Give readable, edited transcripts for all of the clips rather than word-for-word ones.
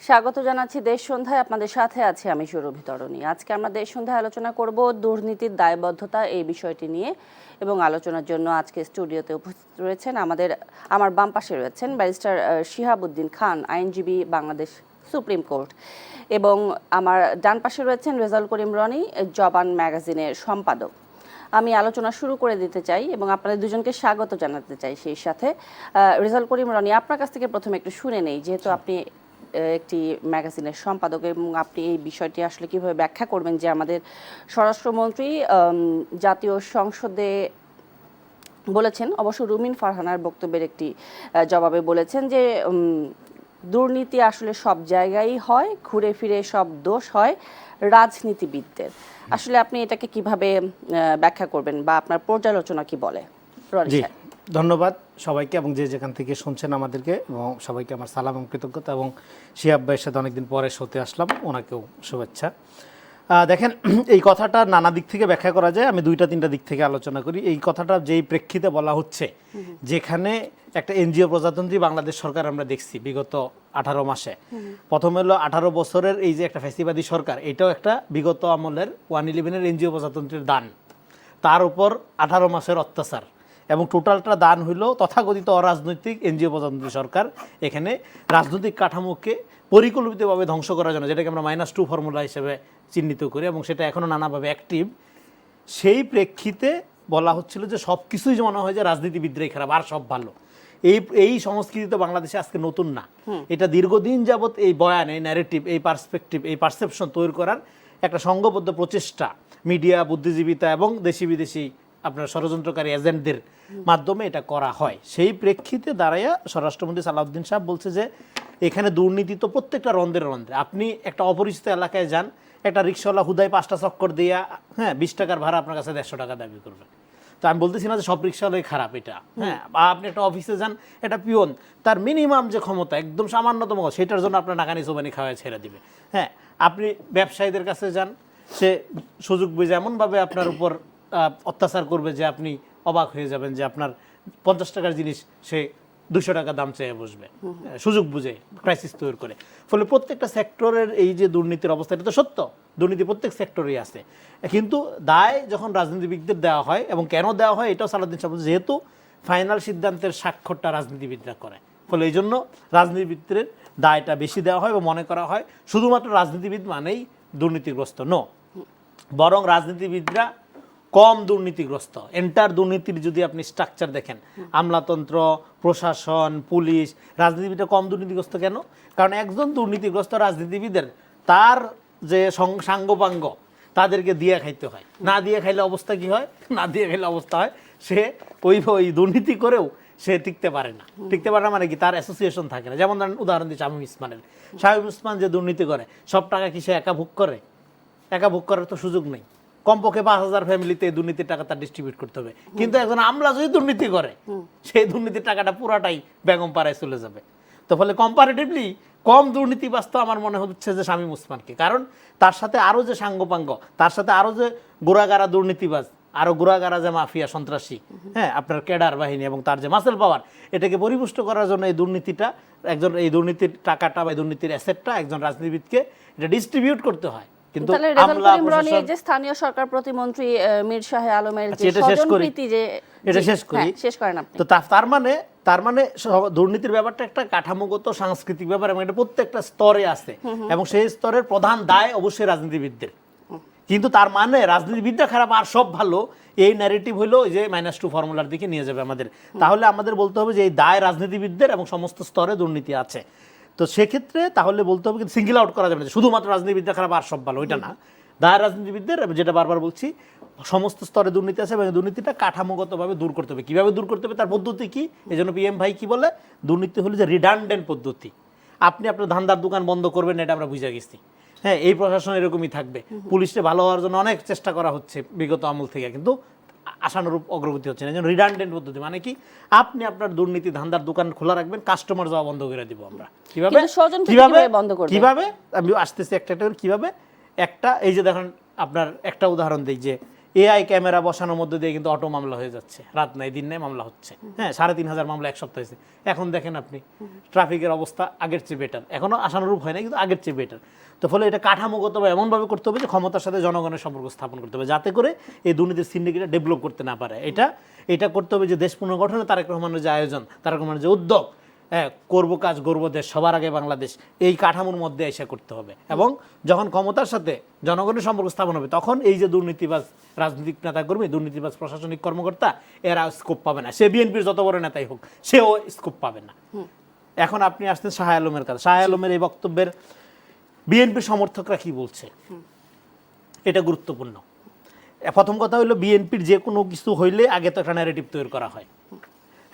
স্বাগত জানাচ্ছি দেশ সন্ধ্যায়। আপনাদের সাথে আছে আমি সুরভি তরণী। আজকে আমরা দেশ সন্ধ্যায় আলোচনা করব দুর্নীতির দায়বদ্ধতা এই বিষয়টি নিয়ে, এবং আলোচনার জন্য আজকে স্টুডিওতে উপস্থিত রয়েছেন আমার বাম পাশে রয়েছেন ব্যারিস্টার শিহাবুদ্দিন খান, আইনজীবী, বাংলাদেশ সুপ্রিম কোর্ট, এবং আমার ডান পাশে রয়েছেন রেজাউল করিম রনি, জবান ম্যাগাজিনের সম্পাদক। আমি আলোচনা শুরু করে দিতে চাই এবং আপনাদের দুজনকে স্বাগত জানাতে চাই। সেই সাথে রেজাউল করিম রনি, আপনার কাছ থেকে প্রথমে একটু শুনে নেই, যেহেতু আপনি একটি ম্যাগাজিনের সম্পাদক এবং আপনি এই বিষয়টি আসলে কিভাবে ব্যাখ্যা করবেন যে আমাদের স্বরাষ্ট্রমন্ত্রী জাতীয় সংসদে বলেছেন, অবশ্য রুমিন ফারহানার বক্তব্যের একটি জবাবে বলেছেন যে দুর্নীতি আসলে সব জায়গায় হয়, ঘুরে ফিরে সব দোষ হয় রাজনীতিবিদদের। আসলে আপনি এটাকে কিভাবে ব্যাখ্যা করবেন বা আপনার পর্যালোচনা কি বলে? জি, ধন্যবাদ সবাইকে, এবং যে যেখান থেকে শুনছেন আমাদেরকে, এবং সবাইকে আমার সালাম এবং কৃতজ্ঞতা। এবং শিহাব ভাইয়ের সাথে অনেকদিন পরে শোতে আসলাম, ওনাকেও শুভেচ্ছা। দেখেন, এই কথাটা নানা দিক থেকে ব্যাখ্যা করা যায়। আমি দুইটা তিনটা দিক থেকে আলোচনা করি। এই কথাটা যেই প্রেক্ষিতে বলা হচ্ছে, যেখানে একটা এনজিও প্রজাতন্ত্রী বাংলাদেশ সরকার আমরা দেখছি বিগত 18 মাসে, প্রথম হলো 18 বছরের এই যে একটা ফ্যাসিবাদী সরকার, এটাও একটা বিগত আমলের 111-এর এনজিও প্রজাতন্ত্রীর দান, তার উপর 18 মাসের অত্যাচার, এবং টোটালটা দান হইল তথাকথিত অরাজনৈতিক এনজিও প্রজাতন্ত্রী সরকার। এখানে রাজনৈতিক কাঠামোকে পরিকল্পিতভাবে ধ্বংস করার জন্য, যেটাকে আমরা -2 ফর্মুলা হিসেবে চিহ্নিত করি, এবং সেটা এখনও নানাভাবে অ্যাক্টিভ। সেই বলা হচ্ছিল যে সব কিছুই মনে হয় যে রাজনীতিবিদরাই খারাপ আর সব ভালো। এই সংস্কৃতি তো বাংলাদেশে আজকে নতুন না, এটা দীর্ঘদিন যাবৎ এই বয়ান, এই ন্যারেটিভ, এই পার্সপেক্টিভ, এই পারসেপশন তৈরি করার একটা সংঘবদ্ধ প্রচেষ্টা মিডিয়া, বুদ্ধিজীবিতা এবং দেশি বিদেশি আপনার ষড়যন্ত্রকারী এজেন্টদের মাধ্যমে এটা করা হয়। সেই প্রেক্ষিতে দাঁড়াইয়া স্বরাষ্ট্রমন্ত্রী সালাউদ্দিন সাহেব বলছে যে এখানে দুর্নীতি তো প্রত্যেকটা রন্ধ্রে রন্ধ্রে। আপনি একটা অপরিচিত এলাকায় যান, একটা রিক্সাওয়ালা হুদায় 5টা চক্কর দিয়া 20 টাকার ভাড়া আপনার কাছে 150 টাকা দাবি করবে। তো আমি বলতেছি না যে সব রিক্সাওয়ালাই খারাপ এটা, বা আপনি একটা অফিসে যান, একটা পিয়ন, তার মিনিমাম যে ক্ষমতা একদম সামান্যতম, সেটার জন্য আপনার নাকানি চোবানি খাওয়ায় ছেড়ে দিবে। আপনি ব্যবসায়ীদের কাছে যান, সে সুযোগ বুঝে এমনভাবে আপনার উপর অত্যাচার করবে যে আপনি অবাক হয়ে যাবেন, যে আপনার 50 টাকার জিনিস সে 200 টাকা দাম চেয়ে বসবে, সুযোগ বুঝে ক্রাইসিস তৈরি করে। ফলে প্রত্যেকটা সেক্টরের এই যে দুর্নীতির অবস্থা, এটা তো সত্য, দুর্নীতি প্রত্যেক সেক্টরেই আছে। কিন্তু দায় যখন রাজনীতিবিদদের দেওয়া হয়, এবং কেন দেওয়া হয় এটাও সালাউদ্দিন সাহেব, যেহেতু ফাইনাল সিদ্ধান্তের স্বাক্ষরটা রাজনীতিবিদরা করে, ফলে এই জন্য রাজনীতিবিদদের দায়টা বেশি দেওয়া হয়, এবং মনে করা হয় শুধুমাত্র রাজনীতিবিদ মানেই দুর্নীতিগ্রস্ত। বরং রাজনীতিবিদরা কম দুর্নীতিগ্রস্ত। এন্টার দুর্নীতির যদি আপনি স্ট্রাকচার দেখেন, আমলাতন্ত্র, প্রশাসন, পুলিশ, রাজনীতিবিদরা কম দুর্নীতিগ্রস্ত কেন? কারণ একজন দুর্নীতিগ্রস্ত রাজনীতিবিদের তার যে সাঙ্গপাঙ্গ তাদেরকে দিয়ে খাইতে হয়। না দিয়ে খাইলে অবস্থা কি হয়? না দিয়ে খাইলে অবস্থা হয় সে ওই দুর্নীতি করেও সে টিকতে পারে না। টিকতে পারে না মানে কি? তার অ্যাসোসিয়েশন থাকে না। যেমন উদাহরণ দিচ্ছি শামীম ওসমানের। শামীম ওসমান যে দুর্নীতি করে, সব টাকা কি সে একা ভোগ করে? একা ভোগ করার তো সুযোগ নেই। কমপক্ষে 5000 ফ্যামিলিতে এই দুর্নীতির টাকা তার ডিস্ট্রিবিউট করতে হবে। কিন্তু একজন আমলা যদি দুর্নীতি করে, সেই দুর্নীতির টাকাটা পুরাটাই বেগম পাড়ায় চলে যাবে। তো ফলে কম্পারেটিভলি কম দুর্নীতিবাস্ত আমার মনে হচ্ছে যে শামীম ওসমানকে। কারণ তার সাথে আরও যে সাঙ্গপাঙ্গ, তার সাথে আরও যে গোড়াগাড়া দুর্নীতিবাজ, আরও গোড়াগাড়া যে মাফিয়া সন্ত্রাসী, আপনার ক্যাডার বাহিনী, এবং তার যে মাসেল পাওয়ার, এটাকে পরিপুষ্ট করার জন্য এই দুর্নীতির টাকাটা বা দুর্নীতির অ্যাসেটটা একজন রাজনীতিবিদকে এটা ডিস্ট্রিবিউট করতে হয়। কিন্তু স্থানীয় সরকার প্রতিমন্ত্রী মীর শাহে আলমের যে স্বজনপ্রীতি, যে এটা শেষ করেন আপনি। তো তার মানে দুর্নীতির ব্যাপারটা একটা কাঠামোগত সাংস্কৃতিক ব্যাপার, এবং এটা প্রত্যেকটা স্তরে আছে, এবং সেই স্তরের প্রধান দায় অবশ্যই রাজনীতিবিদদের। কিন্তু তার মানে রাজনীতিবিদরা খারাপ আর সব ভালো, এই ন্যারেটিভ হলো যে -2 ফর্মুলার দিকে নিয়ে যাবে আমাদের। তাহলে আমাদের বলতে হবে যে এই দায় রাজনীতিবিদদের, এবং সমস্ত স্তরে দুর্নীতি আছে। তো সেক্ষেত্রে তাহলে বলতে হবে, কিন্তু সিঙ্গেল আউট করা যাবে না শুধুমাত্র রাজনীতিবিদরা খারাপ আর সব ভালো, ওইটা না। দায় রাজনীতিবিদদের, যেটা বারবার বলছি, সমস্ত স্তরে দুর্নীতি আছে, এবং দুর্নীতিটা কাঠামোগতভাবে দূর করতে হবে। কীভাবে দূর করতে হবে, তার পদ্ধতি কি? এই জন্য PM ভাই কি বলে, দুর্নীতি হলো যে রিডান্ডেন্ট পদ্ধতি। আপনি আপনার ধান্দার দোকান বন্ধ করবেন, এটা আমরা বুঝে গেছি। এই প্রশাসন এরকমই থাকবে। পুলিশে ভালো হওয়ার জন্য অনেক চেষ্টা করা হচ্ছে বিগত আমল থেকে, কিন্তু আশানুরূপ অগ্রগতি হচ্ছে না। রিডান্ডেন্ট পদ্ধতি মানে কি? আপনি আপনার দুর্নীতি ধান্দার দোকান খোলা রাখবেন, কাস্টমার যাওয়া বন্ধ করে দিব আমরা। কিভাবে আমি আসতেছি একটা কিভাবে একটা, এই যে দেখেন আপনার একটা উদাহরণ দিই, যে এআই ক্যামেরা বসানোর মধ্যে দিয়ে কিন্তু অটো মামলা হয়ে যাচ্ছে, রাত নাই দিন নাই মামলা হচ্ছে। হ্যাঁ, 3,500 মামলা এক সপ্তাহ হয়েছে। এখন দেখেন আপনি ট্রাফিকের অবস্থা আগের চেয়ে বেটার, এখনো আশানুরূপ হয় না কিন্তু আগের চেয়ে বেটার। তো ফলে এটা কাঠামোগতভাবে এমনভাবে করতে হবে যে ক্ষমতার সাথে জনগণের সম্পর্ক স্থাপন করতে হবে, যাতে করে এই দুর্নীতির সিন্ডিকেটটা ডেভেলপ করতে না পারে। এটা করতে হবে যে দেশ পুনর্গঠনে তারেক রহমানের যে আয়োজন, তারেক রহমানের যে উদ্যোগ, হ্যাঁ, করবো কাজ গর্ব দেশ, সবার আগে বাংলাদেশ, এই কাঠামোর মধ্যে এসে করতে হবে। এবং যখন ক্ষমতার সাথে জনগণের সম্পর্ক স্থাপন হবে, তখন এই যে দুর্নীতিবাজ রাজনৈতিক নেতাকর্মী, দুর্নীতিবাজ প্রশাসনিক কর্মকর্তা, এরা স্কোপ পাবে না। সে বিএনপির যত বড় নেতাই হোক, সেও স্কোপ পাবে না। এখন আপনি আসতেন শাহ আলমের কাছে। শাহ আলমের এই বক্তব্যের বিএনপির সমর্থকরা কি বলছে, এটা গুরুত্বপূর্ণ। প্রথম কথা হলো, বিএনপির যে কোনো কিছু হইলে আগে তো একটা ন্যারেটিভ তৈরি করা হয়।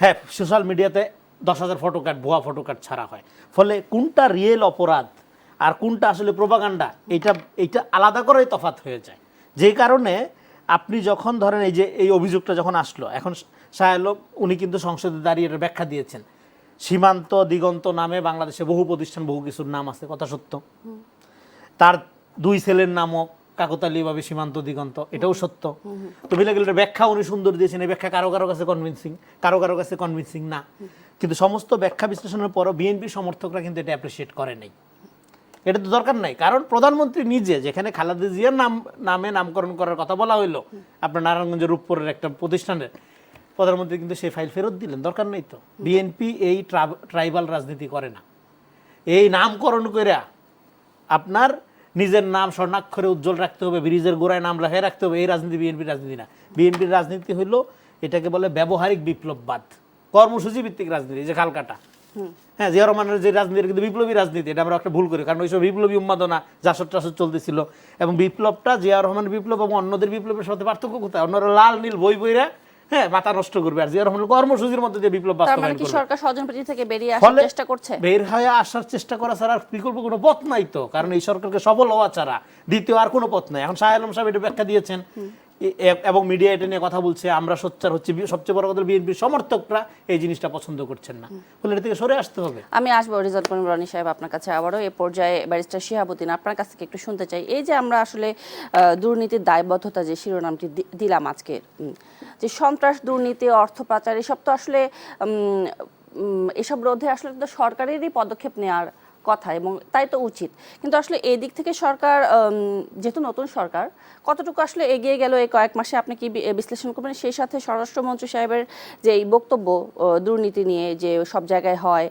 হ্যাঁ, সোশ্যাল মিডিয়াতে 10,000 ফটো কার্ড, ভুয়া ফটো কার্ড ছাড়া হয়। ফলে কোনটা রিয়েল অপরাধ আর কোনটা আসলে প্রোপাগান্ডা, এইটা আলাদা করাই তফাৎ হয়ে যায়। যে কারণে আপনি যখন ধরেন এই অভিযোগটা যখন আসলো, এখন শাহ আলম উনি কিন্তু সংসদে দাঁড়িয়ে এর ব্যাখ্যা দিয়েছেন। সীমান্ত দিগন্ত নামে বাংলাদেশে বহু প্রতিষ্ঠান, বহু কিছুর নাম আছে, কথা সত্য। তার 2 ছেলের নামও কাকতালীয়ভাবে সীমান্ত দিগন্ত, এটাও সত্য। তো মিলাগেলের ব্যাখ্যা উনি সুন্দর দিয়েছেন। এই ব্যাখ্যা কারো কারো কাছে কনভিন্সিং, কারো কারো কাছে কনভিন্সিং না। কিন্তু সমস্ত ব্যাখ্যা বিশ্লেষণের পরও বিএনপি সমর্থকরা কিন্তু এটা অ্যাপ্রিসিয়েট করে নাই। এটা তো দরকার নাই, কারণ প্রধানমন্ত্রী নিজে যেখানে খালেদা জিয়ার নামে নামকরণ করার কথা বলা হইলো, আপনার নারায়ণগঞ্জের রূপপুরের একটা প্রতিষ্ঠানের, প্রধানমন্ত্রী কিন্তু সেই ফাইল ফেরত দিলেন। দরকার নেই তো। বিএনপি এই ট্রাইবাল রাজনীতি করে না। এই নামকরণ করে আপনার নিজের নাম স্বর্ণাক্ষরে উজ্জ্বল রাখতে হবে, ব্রিজের গোড়ায় নাম লেখায় রাখতে হবে, এই রাজনীতি বিএনপির রাজনীতি না। বিএনপির রাজনীতি হইলো, এটাকে বলে ব্যবহারিক বিপ্লববাদ, কর্মসূচি ভিত্তিক রাজনীতি। যে খালকাটা, হ্যাঁ, জিয়া রহমানের যে রাজনীতি কিন্তু বিপ্লবী রাজনীতি, এটা আমরা একটা ভুল করি। কারণ ওইসব বিপ্লবী উন্মাদনা জাসদ টাসদ চলতেছিল, এবং বিপ্লবটা জিয়া রহমানের বিপ্লব এবং অন্যদের বিপ্লবের সাথে পার্থক্য কোথায়? অন্যরা লাল নীল বই বইরা, হ্যাঁ, মাথা নষ্ট করবে, আর জিয়া রহমানের কর্মসূচির মধ্যে যে বিপ্লব বাস্তবায়ন করবে। সরকার স্বজনপ্রীতি থেকে বেরিয়ে আসার চেষ্টা করছে, বের হয়ে আসার চেষ্টা করা ছাড়া আর বিকল্প কোনো পথ নাই তো। কারণ এই সরকারকে সফল হওয়া ছাড়া দ্বিতীয় আর কোনো পথ নাই। এখন শাহ আলম সাহেব এটা ব্যাখ্যা দিয়েছেন এবং মিডিয়া এটা নিয়ে কথা বলছে, আমরা সোচ্চার হচ্ছে। সবচেয়ে বড় কথা, বিএনপির সমর্থকরা এই জিনিসটা পছন্দ করছেন না, বলে এটা থেকে সরে আসতে হবে। আমি আসবো রিজাল করিম রনি সাহেব আপনার কাছে আবারও। এ পর্যায়ে ব্যারিস্টার শিহাবুদ্দিন, আপনার কাছ থেকে একটু শুনতে চাই, এই যে আমরা আসলে দুর্নীতির দায়বদ্ধতা যে শিরোনামটি দিলাম আজকে, যে সন্ত্রাস, দুর্নীতি, অর্থ পাচার, এসব তো আসলে এসব রোধে আসলে তো সরকারেরই পদক্ষেপ নেওয়ার কথা, এবং তাই তো উচিত। কিন্তু আসলে এই দিক থেকে সরকার, যেহেতু নতুন সরকার, কতটুকু আসলে এগিয়ে গেল এই কয়েক মাসে, আপনি কি বিশ্লেষণ করবেন? সেই সাথে স্বরাষ্ট্রমন্ত্রী সাহেবের যে এই বক্তব্য দুর্নীতি নিয়ে, যে সব জায়গায় হয়,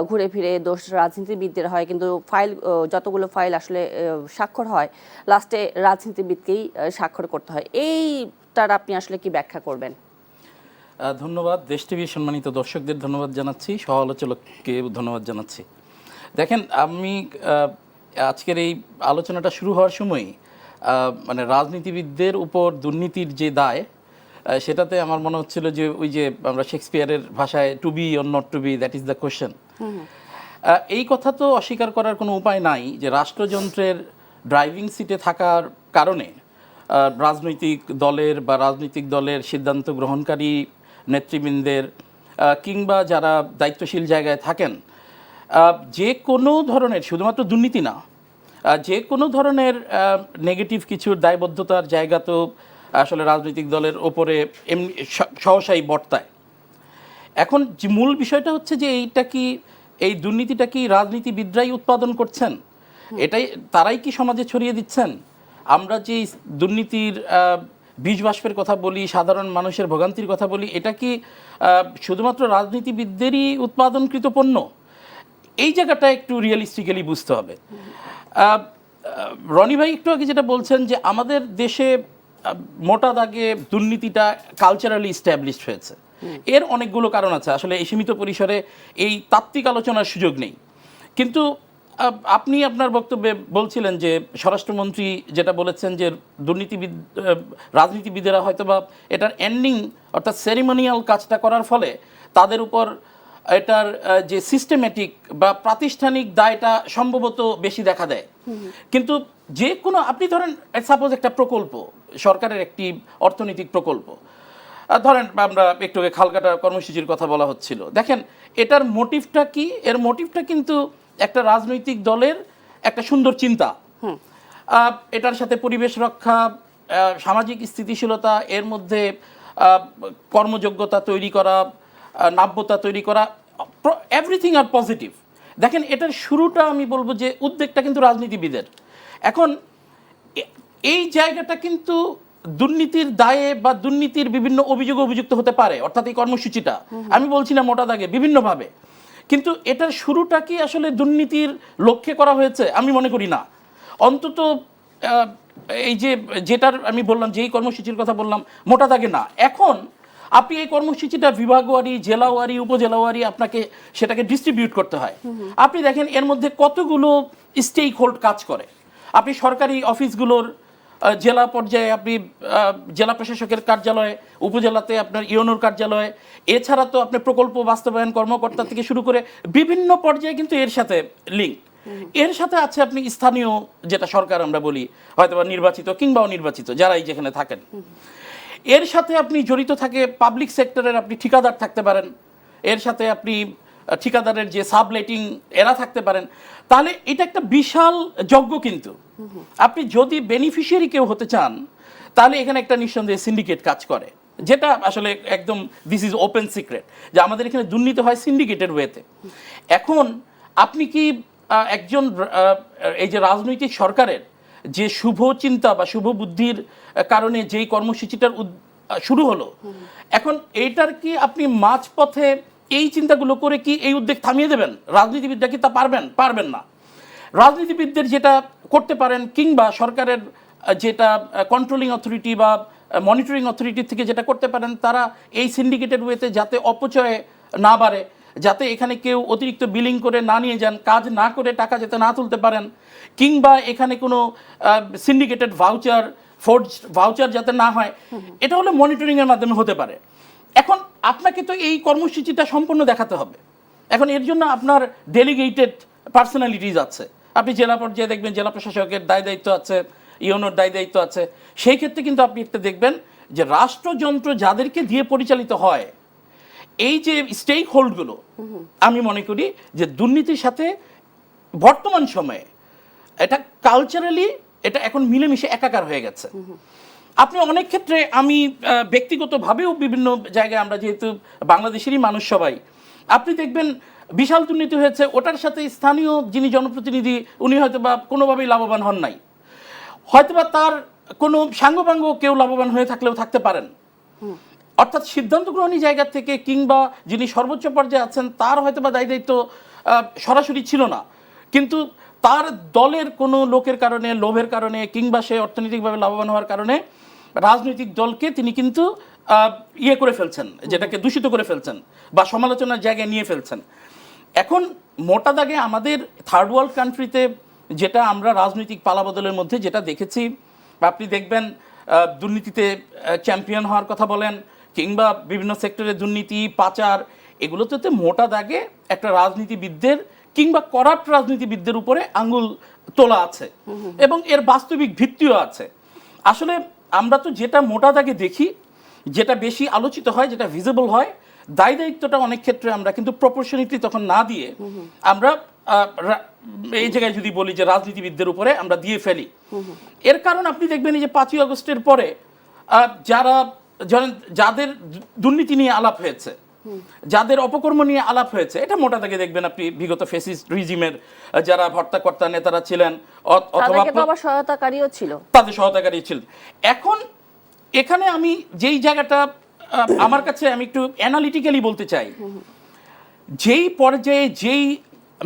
ঘুরে ফিরে দোষ রাজনীতিবিদদের হয়, কিন্তু ফাইল, যতগুলো ফাইল আসলে স্বাক্ষর হয়, লাস্টে রাজনীতিবিদকেই স্বাক্ষর করতে হয়, এইটার আপনি আসলে কি ব্যাখ্যা করবেন? ধন্যবাদ। দেশ টিভির সম্মানিত দর্শকদের ধন্যবাদ জানাচ্ছি, সহ আলোচককে ধন্যবাদ জানাচ্ছি। দেখেন, আমি আজকের এই আলোচনাটা শুরু হওয়ার সময় মানে রাজনীতিবিদদের উপর দুর্নীতির যে দায়, সেটাতে আমার মনে হচ্ছিল যে ওই যে আমরা শেক্সপিয়ারের ভাষায় to be or not to be, that is the question. এই কথা তো অস্বীকার করার কোনো উপায় নাই যে রাষ্ট্রযন্ত্রের ড্রাইভিং সিটে থাকার কারণে রাজনৈতিক দলের বা রাজনৈতিক দলের সিদ্ধান্ত গ্রহণকারী নেতৃবৃন্দের কিংবা যারা দায়িত্বশীল জায়গায় থাকেন, যে কোনো ধরনের, শুধুমাত্র দুর্নীতি না, যে কোনো ধরনের নেগেটিভ কিছুর দায়বদ্ধতার জায়গা তো আসলে রাজনৈতিক দলের ওপরে এমনি সহসাই বর্তায়। এখন যে মূল বিষয়টা হচ্ছে যে এই দুর্নীতিটা কি রাজনীতিবিদরাই উৎপাদন করছেন? এটাই, তারাই কি সমাজে ছড়িয়ে দিচ্ছেন? আমরা যে দুর্নীতির বীজ বাষ্পের কথা বলি, সাধারণ মানুষের ভোগান্তির কথা বলি, এটা কি শুধুমাত্র রাজনীতিবিদদেরই উৎপাদনকৃত পণ্য? এই জায়গাটা একটু রিয়েলিস্টিক্যালি বুঝতে হবে। রনি ভাই একটু আগে যেটা বলছেন যে আমাদের দেশে মোটা দাগে দুর্নীতিটা কালচারালি ইস্টাবলিশড হয়েছে, এর অনেকগুলো কারণ আছে। আসলে এই সীমিত পরিসরে এই তাত্ত্বিক আলোচনার সুযোগ নেই। কিন্তু আপনি আপনার বক্তব্যে বলছিলেন যে স্বরাষ্ট্রমন্ত্রী যেটা বলেছেন যে রাজনীতিবিদেরা হয়তো বা এটার এন্ডিং অর্থাৎ সেরিমনিয়াল কাজটা করার ফলে তাদের উপর এটার যে সিস্টেমেটিক বা প্রাতিষ্ঠানিক দায়টা সম্ভবত বেশি দেখা দেয়। কিন্তু যে কোনো, আপনি ধরেন সাপোজ একটা প্রকল্প, সরকারের একটি অর্থনৈতিক প্রকল্প ধরেন, আমরা একটু আগে খালকাটা কর্মসূচির কথা বলা হচ্ছিল, দেখেন এটার মোটিভটা কি? এর মোটিভটা কিন্তু একটা রাজনৈতিক দলের একটা সুন্দর চিন্তা, এটার সাথে পরিবেশ রক্ষা, সামাজিক স্থিতিশীলতা, এর মধ্যে কর্মযোগ্যতা তৈরি করা, নাব্যতা তৈরি করা, এভরিথিং আর পজিটিভ। দেখেন, এটার শুরুটা আমি বলবো যে উদ্যোগটা কিন্তু রাজনীতিবিদের। এখন এই জায়গাটা কিন্তু দুর্নীতির দায়ে বা দুর্নীতির বিভিন্ন অভিযোগে অভিযুক্ত হতে পারে, অর্থাৎ এই কর্মসূচিটা, আমি বলছি না মোটা দাগে, বিভিন্নভাবে। কিন্তু এটার শুরুটা কি আসলে দুর্নীতির লক্ষ্যে করা হয়েছে? আমি মনে করি না। অন্তত এই যে যেটার আমি বললাম, যেই কর্মসূচির কথা বললাম, মোটা দাগে না। এখন আপনি এই কর্মসূচিটা বিভাগওয়ারি, জেলাওয়ারি, উপজেলাওয়ারি আপনাকে সেটাকে ডিস্ট্রিবিউট করতে হয়। আপনি দেখেন এর মধ্যে কতগুলো স্টেক হোল্ড কাজ করে। আপনি সরকারি অফিসগুলোর জেলা পর্যায়ে আপনি জেলা প্রশাসকের কার্যালয়, উপজেলাতে আপনার ইউনোর কার্যালয়, এছাড়া তো আপনি প্রকল্প বাস্তবায়ন কর্মকর্তা থেকে শুরু করে বিভিন্ন পর্যায়ে কিন্তু এর সাথে লিঙ্ক। এর সাথে আছে আপনি স্থানীয় যেটা সরকার আমরা বলি, হয়তো বা নির্বাচিত কিংবা অনির্বাচিত যারাই যেখানে থাকেন। এর সাথে আপনি জড়িত থাকে পাবলিক সেক্টরের, আপনি ঠিকাদার থাকতে পারেন, এর সাথে আপনি ঠিকাদারের যে সাবলেটিং এরা থাকতে পারেন। তাহলে এটা একটা বিশাল যজ্ঞ। কিন্তু আপনি যদি বেনিফিশিয়ারি কেউ হতে চান, তাহলে এখানে একটা নিঃসন্দেহে সিন্ডিকেট কাজ করে, যেটা আসলে একদম দিস ইজ ওপেন সিক্রেট, যে আমাদের এখানে দুর্নীতি হয় সিন্ডিকেটের ওয়েতে। এখন আপনি কি একজন এই যে রাজনৈতিক সরকারের যে শুভ চিন্তা বা শুভ বুদ্ধির কারণে যেই কর্মসূচিটার শুরু হলো, এখন এইটার কি আপনি মাঝপথে এই চিন্তাগুলো করে কি এই উদ্যোগ থামিয়ে দেবেন? রাজনীতিবিদরা কি তা পারবেন না। রাজনীতিবিদদের যেটা করতে পারেন, কিংবা সরকারের যেটা কন্ট্রোলিং অথরিটি বা মনিটরিং অথরিটি থেকে যেটা করতে পারেন, তারা এই সিন্ডিকেটেড ওয়েতে যাতে অপচয় না বাড়ে, যাতে এখানে কেউ অতিরিক্ত বিলিং করে না নিয়ে যান, কাজ না করে টাকা যাতে না তুলতে পারেন, কিংবা এখানে কোনো সিন্ডিকেটেড ফোর্জ ভাউচার যাতে না হয়, এটা হলো মনিটরিংয়ের মাধ্যমে হতে পারে। এখন আপনাকে তো এই কর্মসূচিটা সম্পূর্ণ দেখাতে হবে। এখন এর জন্য আপনার ডেলিগেটেড পার্সোনালিটিজ আছে। আপনি জেলা পর্যায়ে দেখবেন জেলা প্রশাসকের দায় দায়িত্ব আছে, ইউনোর দায় দায়িত্ব আছে। সেই ক্ষেত্রে কিন্তু আপনি একটা দেখবেন যে রাষ্ট্রযন্ত্র যাদেরকে দিয়ে পরিচালিত হয়, এই যে স্টেক হোল্ডগুলো, আমি মনে করি যে দুর্নীতির সাথে বর্তমান সময়ে এটা কালচারালি এটা এখন মিলেমিশে একাকার হয়ে গেছে। আপনি অনেক ক্ষেত্রে, আমি ব্যক্তিগতভাবেও বিভিন্ন জায়গায়, আমরা যেহেতু বাংলাদেশেরই মানুষ সবাই, আপনি দেখবেন বিশাল দুর্নীতি হয়েছে, ওটার সাথে স্থানীয় যিনি জনপ্রতিনিধি উনি হয়তো বা কোনোভাবেই লাভবান হন নাই, হয়তোবা তার কোনো সাঙ্গপাঙ্গ কেউ লাভবান হয়ে থাকলেও থাকতে পারেন। অর্থাৎ সিদ্ধান্ত গ্রহণী জায়গা থেকে কিংবা যিনি সর্বোচ্চ পর্যায়ে আছেন তার হয়তোবা দায় দায়িত্ব সরাসরি ছিল না, কিন্তু তার দলের কোনো লোকের কারণে, লোভের কারণে, কিংবা সে অর্থনৈতিকভাবে লাভবান হওয়ার কারণে রাজনৈতিক দলকে তিনি কিন্তু ইয়ে করে ফেলছেন, যেটাকে দূষিত করে ফেলছেন বা সমালোচনার জায়গায় নিয়ে ফেলছেন। এখন মোটা দাগে আমাদের থার্ড ওয়ার্ল্ড কান্ট্রিতে যেটা আমরা রাজনৈতিক পালাবদলের মধ্যে যেটা দেখেছি, আপনি দেখবেন দুর্নীতিতে চ্যাম্পিয়ন হওয়ার কথা বলেন, কিংবা বিভিন্ন সেক্টরে দুর্নীতি, পাচার, এগুলোতে মোটা দাগে একটা রাজনীতিবিদদের কিংবা করাপ্ট রাজনীতিবিদদের উপরে আঙ্গুল তোলা আছে এবং এর বাস্তবিক ভিত্তিও আছে। আসলে আমরা তো যেটা মোটা দাগে দেখি, যেটা বেশি আলোচিত হয়, যেটা ভিজিবল হয়, দায় দায়িত্বটা অনেক ক্ষেত্রে আমরা কিন্তু প্রপোর্শনালিটি তখন না দিয়ে আমরা এই জায়গায় যদি বলি যে রাজনীতিবিদদের উপরে আমরা দিয়ে ফেলি। এর কারণ আপনি দেখবেন এই যে 5ই আগস্টের পরে যাদের দুর্নীতি নিয়ে আলাপ হয়েছে, যাদের অপকর্ম নিয়ে আলাপ হয়েছে, এটা মোটা দাগে দেখবেন আপনি বিগত ফ্যাসিস্ট রিজিমের যারা ভর্তাকর্তা নেতারা ছিলেন অথবা সহায়তাকারীও ছিল, তাদের সহায়তাকারী ছিলেন। এখন এখানে আমি যেই জায়গাটা আমার কাছে, আমি একটু অ্যানালিটিক্যালি বলতে চাই, যেই পর্যায়ে যেই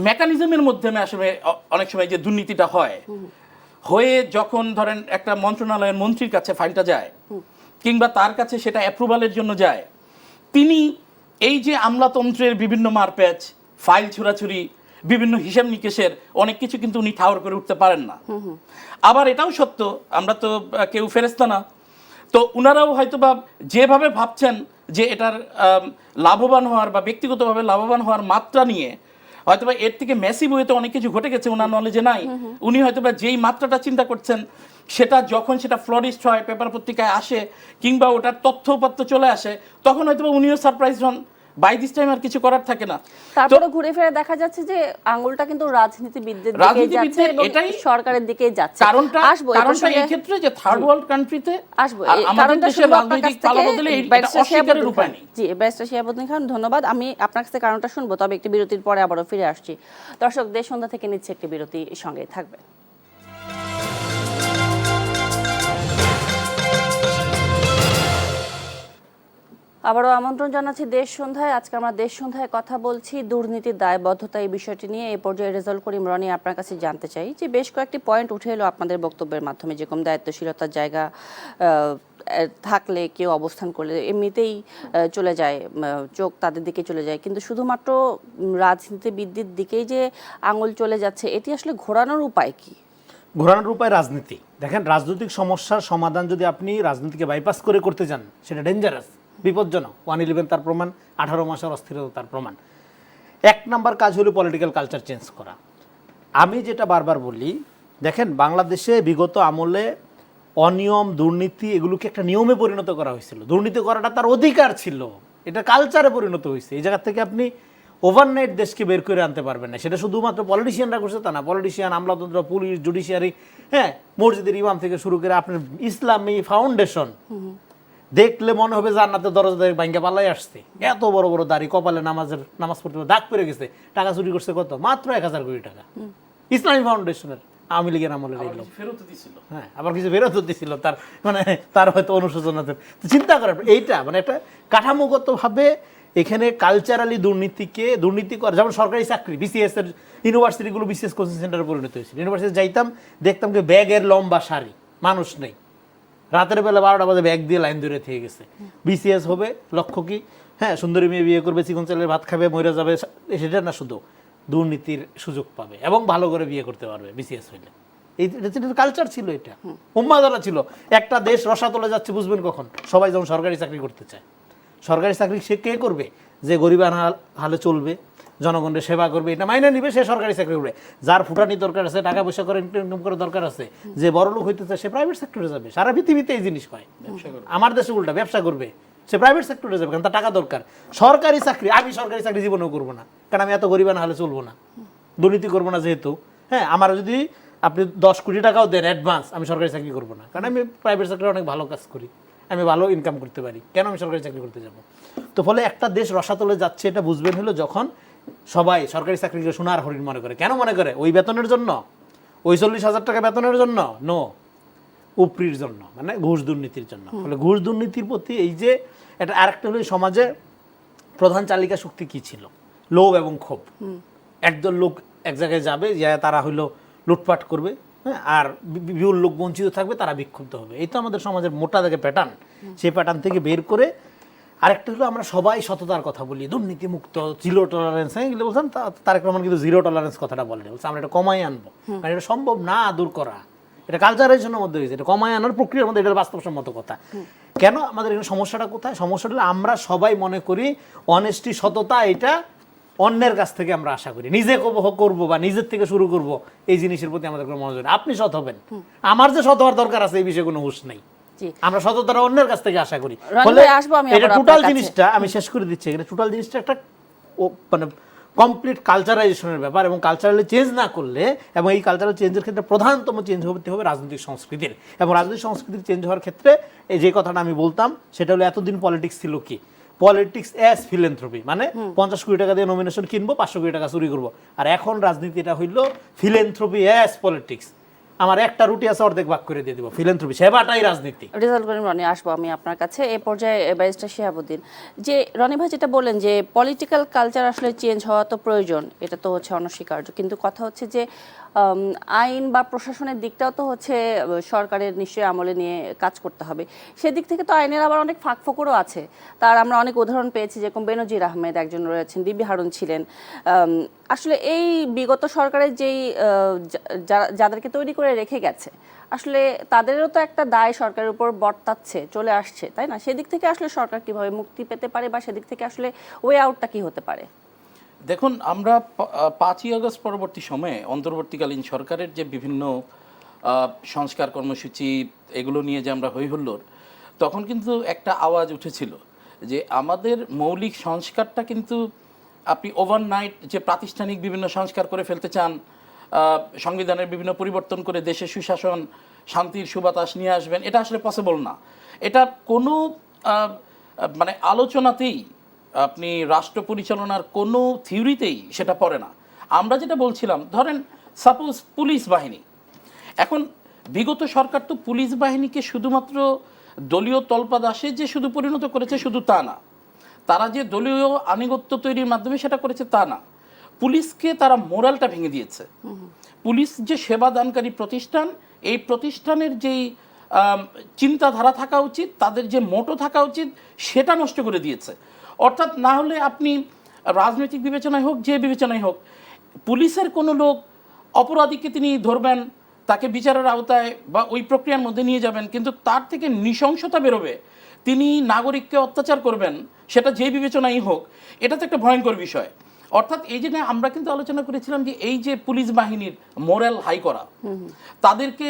মেকানিজমের মাধ্যমে আসলে অনেক সময় যে দুর্নীতিটা হয়ে যখন ধরেন একটা মন্ত্রণালয়ের মন্ত্রীর কাছে ফাইলটা যায়, কিংবা তার কাছে সেটা অ্যাপ্রুভালের জন্য যায়, তিনি এই যে আমলাতন্ত্রের বিভিন্ন মারপ্যাচ, ফাইল ছোড়াছুরি, বিভিন্ন হিসাব নিকেশের অনেক কিছু কিন্তু উনি ঠাউর করে উঠতে পারেন না। আবার এটাও সত্য, আমরা তো কেউ ফেরেশতা না, তো উনারাও হয়তো বা যেভাবে ভাবছেন যে এটার লাভবান হওয়ার বা ব্যক্তিগতভাবে লাভবান হওয়ার মাত্রা নিয়ে হয়তোবা এর থেকে ম্যাসিভ ওয়েতে অনেক কিছু ঘটে গেছে ওনার নলেজে নাই। উনি হয়তোবা যেই মাত্রাটা চিন্তা করছেন সেটা যখন সেটা ফ্লরিস্ট হয়, পেপার পত্রিকায় আসে, কিংবা ওটার তথ্যপত্র চলে আসে, তখন হয়তোবা উনিও সারপ্রাইজ হন বাই দিস টাইম আর কিছু করার থাকে না। তারপরে ঘুরে ফিরে দেখা যাচ্ছে যে আঙুলটা কিন্তু রাজনীতিবিদদের দিকে যাচ্ছে এবং সরকারের দিকে যাচ্ছে। কারণটা এই ক্ষেত্রে যে থার্ড ওয়ার্ল্ড কান্ট্রিতে আমাদের দেশের রাজনৈতিক পালাবদলে এটা অস্বীকারের উপায় নেই। জি, ব্যারিস্টার শিহাবুদ্দিন খান, ধন্যবাদ। আমি আপনার কাছে কারণটা শুনবো, তবে একটি বিরতির পরে আবারও ফিরে আসছি। দর্শক, দেশ সন্ধ্যা থেকে নিচ্ছে একটি বিরতি, সঙ্গেই থাকবে। আবারও আমন্ত্রণ জানাচ্ছি দেশ সন্ধ্যায়। আজকে আমরা দেশ সন্ধ্যায় কথা বলছি দুর্নীতির দায়বদ্ধতা এই বিষয়টি নিয়ে। এই পর্যায়ে রেজাল্ট করিম রনি, আপনার কাছে জানতে চাই যে বেশ কয়েকটি পয়েন্ট উঠে এলো আপনাদের বক্তব্যের মাধ্যমে, যেরকম দায়িত্বশীলতার জায়গা থাকলে, কেউ অবস্থান করলে এমনিতেই চলে যায়, চোখ তাদের দিকে চলে যায়, কিন্তু শুধুমাত্র রাজনীতিবিদদের দিকেই যে আঙুল চলে যাচ্ছে, এটি আসলে ঘোরানোর উপায় কি? ঘোরানোর উপায় রাজনীতি। দেখেন, রাজনৈতিক সমস্যার সমাধান যদি আপনি রাজনীতিকে বাইপাস করে করতে যান, সেটা ডেঞ্জারাস, বিপজ্জনক। 111 তার প্রমাণ, 18 মাসের অস্থিরতা তার প্রমাণ। এক নাম্বার কাজ হলো পলিটিক্যাল কালচার চেঞ্জ করা। আমি যেটা বারবার বলি, দেখেন বাংলাদেশে বিগত আমলে অনিয়ম, দুর্নীতি এগুলোকে একটা নিয়মে পরিণত করা হয়েছিল। দুর্নীতি করাটা তার অধিকার ছিল, এটা কালচারে পরিণত হয়েছে। এই জায়গা থেকে আপনি ওভারনাইট দেশকে বের করে আনতে পারবেন না। সেটা শুধুমাত্র পলিটিশিয়ানরা করছে তা না, পলিটিশিয়ান, আমলাতন্ত্র, পুলিশ, জুডিশিয়ারি, হ্যাঁ, মসজিদের ইমাম থেকে শুরু করে আপনার ইসলামী ফাউন্ডেশন দেখলে মনে হবে জান্নাতের দরজা থেকে ভাঙ্গা পাল্লাই আসছে। এত বড় বড় দাড়ি, কপালে নামাজ পড়তে দাগ পড়ে গেছে। টাকা চুরি করছে কত? মাত্র 1000 কোটি টাকা। ইসলামী ফাউন্ডেশনের, আওয়ামী লীগের আমলের এই লোক। হ্যাঁ, আবার কিছু ফেরত দিছিল, তার হয়তো অনুশোচনাতে। চিন্তা করেন, এইটা মানে একটা কাঠামোগতভাবে এখানে কালচারালি দুর্নীতি করা। যেমন সরকারি চাকরি, বিসিএস এর ইউনিভার্সিটিগুলো বিসিএস কোচিং সেন্টারে পরিণত হয়েছিল। ইউনিভার্সিটি যাইতাম, দেখতাম যে ব্যাগের লম্বা সারি, মানুষ নেই। রাতের বেলা 12টা বাজে ব্যাগ দিয়ে লাইন ধরে থেকে গেছে। বিসিএস হবে, লক্ষ্য কি? হ্যাঁ, সুন্দরী মেয়ে বিয়ে করবে, চিকন চালের ভাত খাবে, মরে যাবে, সেটা না, শুধু দুর্নীতির সুযোগ পাবে এবং ভালো করে বিয়ে করতে পারবে বিসিএস হইলে। এটা কালচার ছিল, এটা উম্মাদারা ছিল। একটা দেশ রসাতলে যাচ্ছে বুঝবেন কখন? সবাই যখন সরকারি চাকরি করতে চায়। সরকারি চাকরি সে কে করবে? যে গরিব হালে চলবে, জনগণের সেবা করবে, এটা মাইনে নিবে, সে সরকারি চাকরি করবে। যার ফুটানি দরকার আছে, টাকা পয়সা করে ইনকাম করার দরকার আছে, যে বড় লোক হইতে চায়, সে প্রাইভেট সেক্টরে যাবে। সারা পৃথিবীতে এই জিনিস হয়। আমার দেশে উল্টা, ব্যবসা করবে, সে প্রাইভেট সেক্টরে যাবে, কারণ তার টাকা দরকার। সরকারি চাকরি, আমি সরকারি চাকরি জীবনেও করবো না, কারণ আমি এত গরিব না হলে চলবো না, দুর্নীতি করবো না যেহেতু। হ্যাঁ, আমার যদি আপনি 10 কোটি টাকাও দেন অ্যাডভান্স, আমি সরকারি চাকরি করবো না, কারণ আমি প্রাইভেট সেক্টরে অনেক ভালো কাজ করি, আমি ভালো ইনকাম করতে পারি, কেন আমি সরকারি চাকরি করতে যাব? তো ফলে একটা দেশ রসাতলে যাচ্ছে, এটা বুঝবেন হলো যখন সবাই সরকারি চাকরিকে সোনার হরিণ মনে করে। কেন মনে করে? ওই বেতনের জন্য, ওই 40,000 টাকা বেতনের জন্য, নো, উপরির জন্য, মানে ঘুষ দুর্নীতির জন্য। ফলে ঘুষ দুর্নীতির প্রতি এই যে এটা আরেকটা হলো, সমাজে প্রধান চালিকা শক্তি কি ছিল? লোভ এবং ক্ষোভ। একদল লোক এক জায়গায় যাবে, তারা হইলো লুটপাট করবে, হ্যাঁ, আর বিপুল লোক বঞ্চিত থাকবে, তারা বিক্ষুব্ধ হবে। এই তো আমাদের সমাজের মোটা দাগে প্যাটার্ন। সেই প্যাটার্ন থেকে বের করে আরেকটা হলো, আমরা সবাই সততার কথা বলি, দুর্নীতি মুক্ত, জিরো টলারেন্স, হ্যাঁ, এগুলো বলছেন। তারেক রহমান কিন্তু জিরো টলারেন্স কথাটা বলেন, বলছে আমরা এটা কমাই আনবো, মানে এটা সম্ভব না দূর করা, এটা কালচারাইজেশনের মধ্যে হয়েছে, এটা কমাই আনার প্রক্রিয়ার মধ্যে, এটা বাস্তবসম্মত কথা। কেন আমাদের এখানে সমস্যাটা কোথায়? সমস্যাটা হলো আমরা সবাই মনে করি অনেস্টি, সততা, এটা অন্যের কাছ থেকে আমরা আশা করি, নিজে করবো বা নিজের থেকে শুরু করব, এই জিনিসের প্রতি আমাদের কোনো মনোযোগ নেই। আপনি সৎ হবেন, আমার যে সৎ হওয়ার দরকার আছে এই বিষয়ে কোনো হুঁশ নেই। আমরা সততাটা অন্যের কাছ থেকে আশা করি। এটা টোটাল জিনিসটা আমি শেষ করে দিচ্ছি। এটা টোটাল জিনিসটা একটা মানে কমপ্লিট কালচারাইজেশনের ব্যাপার, এবং কালচারালি চেঞ্জ না করলে, এবং এই কালচারাল চেঞ্জের ক্ষেত্রে প্রধানতম চেঞ্জ হতে হবে রাজনৈতিক সংস্কৃতির। এবং রাজনৈতিক সংস্কৃতির চেঞ্জ হওয়ার ক্ষেত্রে এই যে কথাটা আমি বলতাম, সেটা হলো এতদিন পলিটিক্স ছিল কি? পলিটিক্স অ্যাজ ফিলেন্থ্রপি, মানে 50 কোটি টাকা দিয়ে নমিনেশন কিনবো, 500 কোটি টাকা চুরি করবো। আর এখন রাজনীতিটা হইলো ফিলেন্থ্রপি অ্যাজ পলিটিক্স। আমার একটা রুটি আছে, অর্ধেক ভাগ করে দিয়ে দিব, ফিলেন্থ্রপি, সেবাটাই রাজনীতি। রেজাল্ট করিম রনি, আসবো আমি আপনার কাছে। এ পর্যায়ে ব্যারিস্টার শিহাবুদ্দিন, যে রনি ভাই যেটা বললেন যে পলিটিক্যাল কালচার আসলে চেঞ্জ হওয়া তো প্রয়োজন, এটা তো হচ্ছে অনস্বীকার্য, কিন্তু কথা হচ্ছে যে আইন বা প্রশাসনের দিকটাও তো হচ্ছে সরকারের নিশ্চয়ই আমলে নিয়ে কাজ করতে হবে। সেদিক থেকে তো আইনের আবার অনেক ফাঁকফোকরও আছে। তার আমরা অনেক উদাহরণ পেয়েছি, যেরকম বেনজির আহমেদ একজন রয়েছেন, বিবি হারুন ছিলেন। আসলে এই বিগত সরকারের যেই যাদেরকে তৈরি করে রেখে গেছে, আসলে তাদেরও তো একটা দায় সরকারের উপর বর্তাচ্ছে, চলে আসছে, তাই না? সেদিক থেকে আসলে সরকার কিভাবে মুক্তি পেতে পারে, বা সেদিক থেকে আসলে ওয়ে আউটটা কি হতে পারে? দেখুন, আমরা 5ই আগস্ট পরবর্তী সময়ে অন্তর্বর্তীকালীন সরকারের যে বিভিন্ন সংস্কার কর্মসূচি, এগুলো নিয়ে যে আমরা হই হুল্লোড়, তখন কিন্তু একটা আওয়াজ উঠেছিল যে আমাদের মৌলিক সংস্কারটা কিন্তু আপনি ওভারনাইট যে প্রাতিষ্ঠানিক বিভিন্ন সংস্কার করে ফেলতে চান, সংবিধানের বিভিন্ন পরিবর্তন করে দেশে সুশাসন শান্তির সুবাতাস নিয়ে আসবেন, এটা আসলে পসিবল না। এটা কোনো মানে আলোচনাতেই, আপনি রাষ্ট্র পরিচালনার কোনো থিওরিতেই সেটা পড়ে না। আমরা যেটা বলছিলাম, ধরেন সাপোজ পুলিশ বাহিনী, এখন বিগত সরকার তো পুলিশ বাহিনীকে শুধুমাত্র দলীয় তল্পাদাসে যে শুধু পরিণত করেছে শুধু তা না, তারা যে দলীয় আনুগত্য তৈরির মাধ্যমে সেটা করেছে তা না, পুলিশকে তারা মোরালটা ভেঙে দিয়েছে। পুলিশ যে সেবাদানকারী প্রতিষ্ঠান, এই প্রতিষ্ঠানের যেই চিন্তাধারা থাকা উচিত, তাদের যে মোটো থাকা উচিত, সেটা নষ্ট করে দিয়েছে। অর্থাৎ না হলে আপনি রাজনৈতিক বিবেচনায় হোক, যে বিবেচনায় হোক, পুলিশের কোনো লোক অপরাধীকে তিনি ধরবেন, তাকে বিচারের আওতায় বা ওই প্রক্রিয়ার মধ্যে নিয়ে যাবেন, কিন্তু তার থেকে নৃশংসতা বেরোবে, তিনি নাগরিককে অত্যাচার করবেন, সেটা যে বিবেচনাই হোক, এটা তো একটা ভয়ঙ্কর বিষয়। অর্থাৎ এই জন্য আমরা কিন্তু আলোচনা করেছিলাম যে এই যে পুলিশ বাহিনীর মোরাল হাই করা, তাদেরকে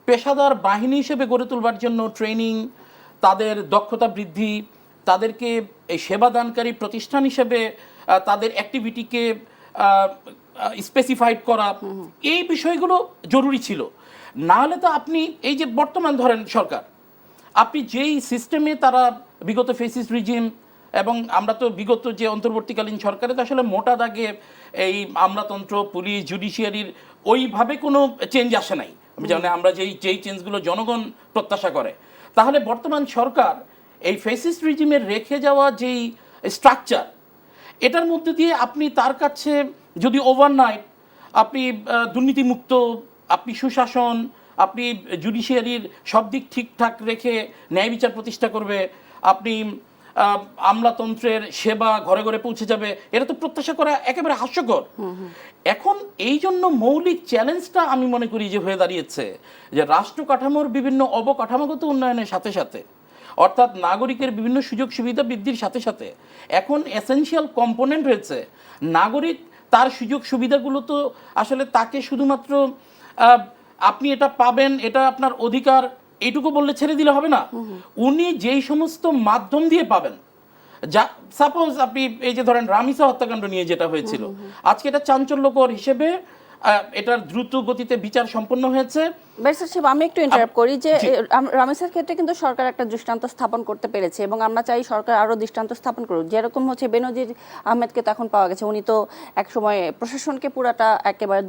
পেশাদার বাহিনী হিসেবে গড়ে তোলবার জন্য ট্রেনিং, তাদের দক্ষতা বৃদ্ধি, তাদেরকে এই সেবাদানকারী প্রতিষ্ঠান হিসেবে তাদের অ্যাক্টিভিটিকে স্পেসিফাইড করা, এই বিষয়গুলো জরুরি ছিল। না হলে তো আপনি এই যে বর্তমান ধরেন সরকার, আপনি যেই সিস্টেমে তারা বিগত ফেসিস্ট রিজিম, এবং আমরা তো বিগত যে অন্তর্বর্তীকালীন সরকারে তো আসলে মোটা দাগে এই আমলাতন্ত্র, পুলিশ, জুডিশিয়ারির ওইভাবে কোনো চেঞ্জ আসে নাই, যেমন আমরা যেই চেঞ্জগুলো জনগণ প্রত্যাশা করে। তাহলে বর্তমান সরকার এই ফেসিস্ট রিজিমের রেখে যাওয়া যেই স্ট্রাকচার, এটার মধ্যে দিয়ে আপনি তার কাছে যদি ওভারনাইট আপনি দুর্নীতিমুক্ত, আপনি সুশাসন, আপনি জুডিশিয়ারির সব দিক ঠিকঠাক রেখে ন্যায় বিচার প্রতিষ্ঠা করবে, আপনি আমলাতন্ত্রের সেবা ঘরে ঘরে পৌঁছে যাবে, এটা তো প্রত্যাশা করা একেবারে হাস্যকর। এখন এই জন্য মৌলিক চ্যালেঞ্জটা আমি মনে করি যে হয়ে দাঁড়িয়েছে যে রাষ্ট্র কাঠামোর বিভিন্ন অবকাঠামোগত উন্নয়নের সাথে সাথে, অর্থাৎ নাগরিকের বিভিন্ন সুযোগ সুবিধা বৃদ্ধির সাথে সাথে এখন এসেনশিয়াল কম্পোনেন্ট রয়েছে। নাগরিক তার সুযোগ সুবিধাগুলো তো আসলে তাকে শুধুমাত্র আপনি এটা পাবেন, এটা আপনার অধিকার, এইটুকু বললে ছেড়ে দিলে হবে না। উনি যেই সমস্ত মাধ্যম দিয়ে পাবেন, যা সাপোজ আপনি এই যে ধরেন রামিসা হত্যাকাণ্ড নিয়ে যেটা হয়েছিল, আজকে এটা চাঞ্চল্যকর হিসেবে এটার দ্রুত গতিতে বিচার সম্পন্ন হয়েছে। ব্যারিস্টার সাহেব, আমি একটু ইন্টারাপ্ট করি যে রামেসের ক্ষেত্রে কিন্তু সরকার একটা দৃষ্টান্ত স্থাপন করতে পেরেছে এবং আমরা চাই সরকার আরো দৃষ্টান্ত স্থাপন করুক। যেরকম হচ্ছে বেনজির আহমেদকে তখন পাওয়া গেছে, উনি তো একসময় প্রশাসনকে পুরাটা একেবারে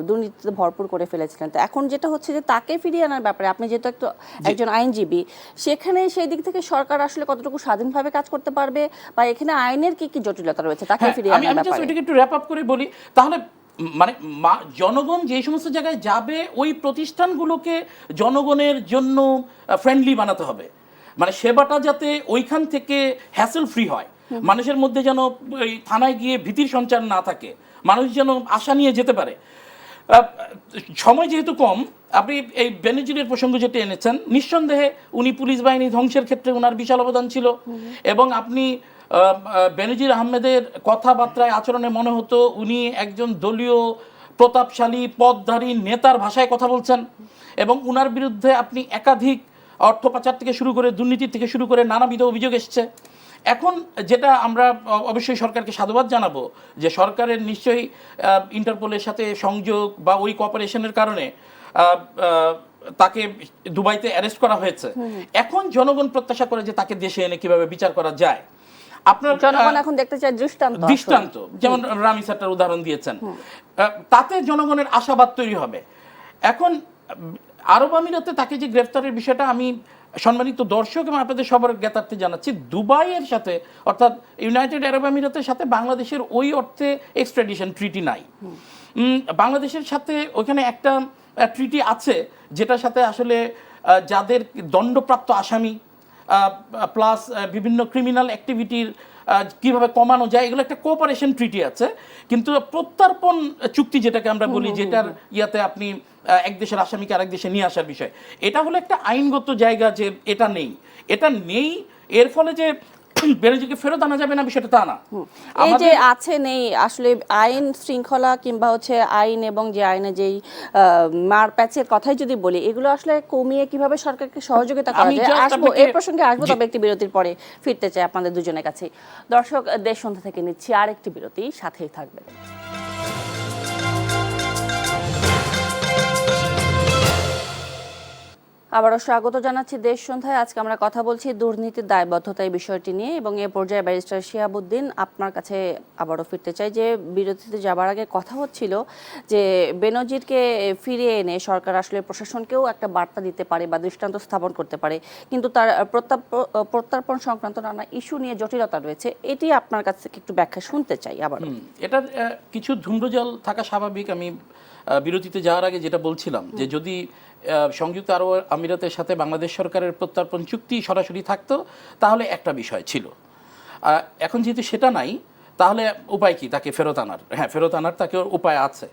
দুর্নীতিতে ভরপুর করে ফেলেছিলেন। তো এখন যেটা হচ্ছে যে তাকে ফিরিয়ে আনার ব্যাপারে, আপনি যেহেতু একজন আইনজীবী, সেখানে সেই দিক থেকে সরকার আসলে কতটুকু স্বাধীনভাবে কাজ করতে পারবে বা এখানে আইনের কি কি জটিলতা রয়েছে তাকে ফিরিয়ে আনার ব্যাপারে? আমি একটু র্যাপ আপ করে বলি তাহলে। মানে জনগণ যে সমস্ত জায়গায় যাবে, ওই প্রতিষ্ঠানগুলোকে জনগণের জন্য ফ্রেন্ডলি বানাতে হবে, মানে সেবাটা যাতে ওইখান থেকে হ্যাসেল ফ্রি হয়, মানুষের মধ্যে যেন থানায় গিয়ে ভীতির সঞ্চার না থাকে, মানুষ যেন আশা নিয়ে যেতে পারে। সময় যেহেতু কম, আপনি এই বেনজিরের প্রসঙ্গ যেটা এনেছেন, নিঃসন্দেহে উনি পুলিশ বাহিনী ধ্বংসের ক্ষেত্রে ওনার বিশাল অবদান ছিল, এবং আপনি বেনজির আহমেদের কথাবার্তায় আচরণে মনে হতো উনি একজন দলীয় প্রতাপশালী পদধারী নেতার ভাষায় কথা বলছেন, এবং উনার বিরুদ্ধে আপনি একাধিক অর্থ পাচার থেকে শুরু করে দুর্নীতি থেকে শুরু করে নানাবিধ অভিযোগ এসছে। এখন যেটা আমরা অবশ্যই সরকারকে সাধুবাদ জানাবো যে সরকারের নিশ্চয়ই ইন্টারপোলের সাথে সংযোগ বা ওই কোঅপারেশনের কারণে তাকে দুবাইতে অ্যারেস্ট করা হয়েছে। এখন জনগণ প্রত্যাশা করে যে তাকে দেশে এনে কিভাবে বিচার করা যায়। আপনার জনগণ এখন দেখতে চায় দৃষ্টান্ত, যেমন রামিসাটার উদাহরণ দিয়েছেন, তাতে জনগণের আশাবাদ তৈরি হবে। এখন আরব আমিরাতে তাকে যে গ্রেফতারের বিষয়টা আমি সম্মানিত দর্শক এবং আপনাদের সবার জ্ঞাতার্থে জানাচ্ছি, দুবাইয়ের সাথে অর্থাৎ ইউনাইটেড আরব আমিরাতের সাথে বাংলাদেশের ওই অর্থে এক্সট্রাডিশন ট্রিটি নাই। বাংলাদেশের সাথে ওইখানে একটা ট্রিটি আছে যেটার সাথে আসলে যাদের দণ্ডপ্রাপ্ত আসামি প্লাস বিভিন্ন ক্রিমিনাল অ্যাক্টিভিটির কিভাবে কমানো যায়, এগুলো একটা কোঅপারেশন ট্রিটি আছে। কিন্তু প্রত্যর্পণ চুক্তি যেটাকে আমরা বলি, যেটার ইয়াতে আপনি এক দেশের আসামিকে আরেক দেশে নিয়ে আসার বিষয়, এটা হলো একটা আইনগত জায়গা যে এটা নেই। এর ফলে যে বেনজিরকে ফেরত আনা যাবে না বিষয়টা তা না। এই যে আছে নেই আসলে আইন শৃঙ্খলা কিংবা হচ্ছে আইন এবং যে আইনে যেই মার প্যাচের কথাই যদি বলি, এগুলো আসলে কমিয়ে কিভাবে সরকারকে সহযোগিতা করা আমি যায় just আসবো, আপনাকে- এই প্রসঙ্গে আসবো, তবে একটি বিরতির পরে ফিরতে চাই আপনাদের দুজনের কাছে। দর্শক, দেশ সন্ধ্যা থেকে নিচ্ছি আরেকটি বিরতি, সাথেই থাকবেন। আবারও স্বাগত জানাচ্ছি দেশ সন্ধ্যায়। আজকে আমরা কথা বলছি দুর্নীতির দায়বদ্ধতা এই বিষয়টি নিয়ে, এবং এ পর্যায়ে ব্যারিস্টার শিহাবুদ্দিন আপনার কাছে আবারও ফিরতে চাই। যে বিরতিতে যাবার আগে কথা হচ্ছিল যে বেনজিরকে ফিরিয়ে এনে সরকার আসলে প্রশাসনকেও একটা বার্তা দিতে পারে বা দৃষ্টান্ত স্থাপন করতে পারে, কিন্তু তার প্রত্যর্পণ সংক্রান্ত নানা ইস্যু নিয়ে জটিলতা রয়েছে। এটি আপনার কাছ থেকে একটু ব্যাখ্যা শুনতে চাই আবার। এটার কিছু ধূম্রজল থাকা স্বাভাবিক। আমি বিরতিতে যাওয়ার আগে যেটা বলছিলাম যে যদি সংযুক্ত আরব আমিরাতের সাথে বাংলাদেশ সরকারের প্রত্যর্পণ চুক্তি সরাসরি থাকতো তাহলে একটা বিষয় ছিল। এখন যেহেতু সেটা নাই, তাহলে উপায় কি তাকে ফেরত আনার? হ্যাঁ, ফেরত আনার তাকে উপায় আছে।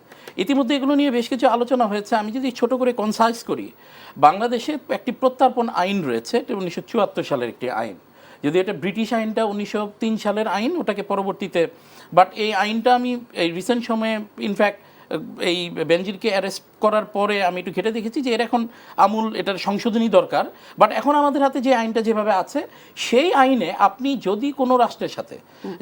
ইতিমধ্যে এগুলো নিয়ে বেশ কিছু আলোচনা হয়েছে। আমি যদি ছোট করে কনসাইজ করি, বাংলাদেশে একটি প্রত্যর্পণ আইন রয়েছে, এটা 1974 সালের একটি আইন। যদি এটা ব্রিটিশ আইনটা 1903 সালের আইন, ওটাকে পরবর্তীতে, বাট এই আইনটা আমি এই রিসেন্ট সময়ে ইনফ্যাক্ট এই বেনজিরকে অ্যারেস্ট করার পরে আমি একটু ঘেটে দেখেছি যে এর এখন আমূল এটার সংশোধনী দরকার। বাট এখন আমাদের হাতে যে আইনটা যেভাবে আছে, সেই আইনে আপনি যদি কোনো রাষ্ট্রের সাথে,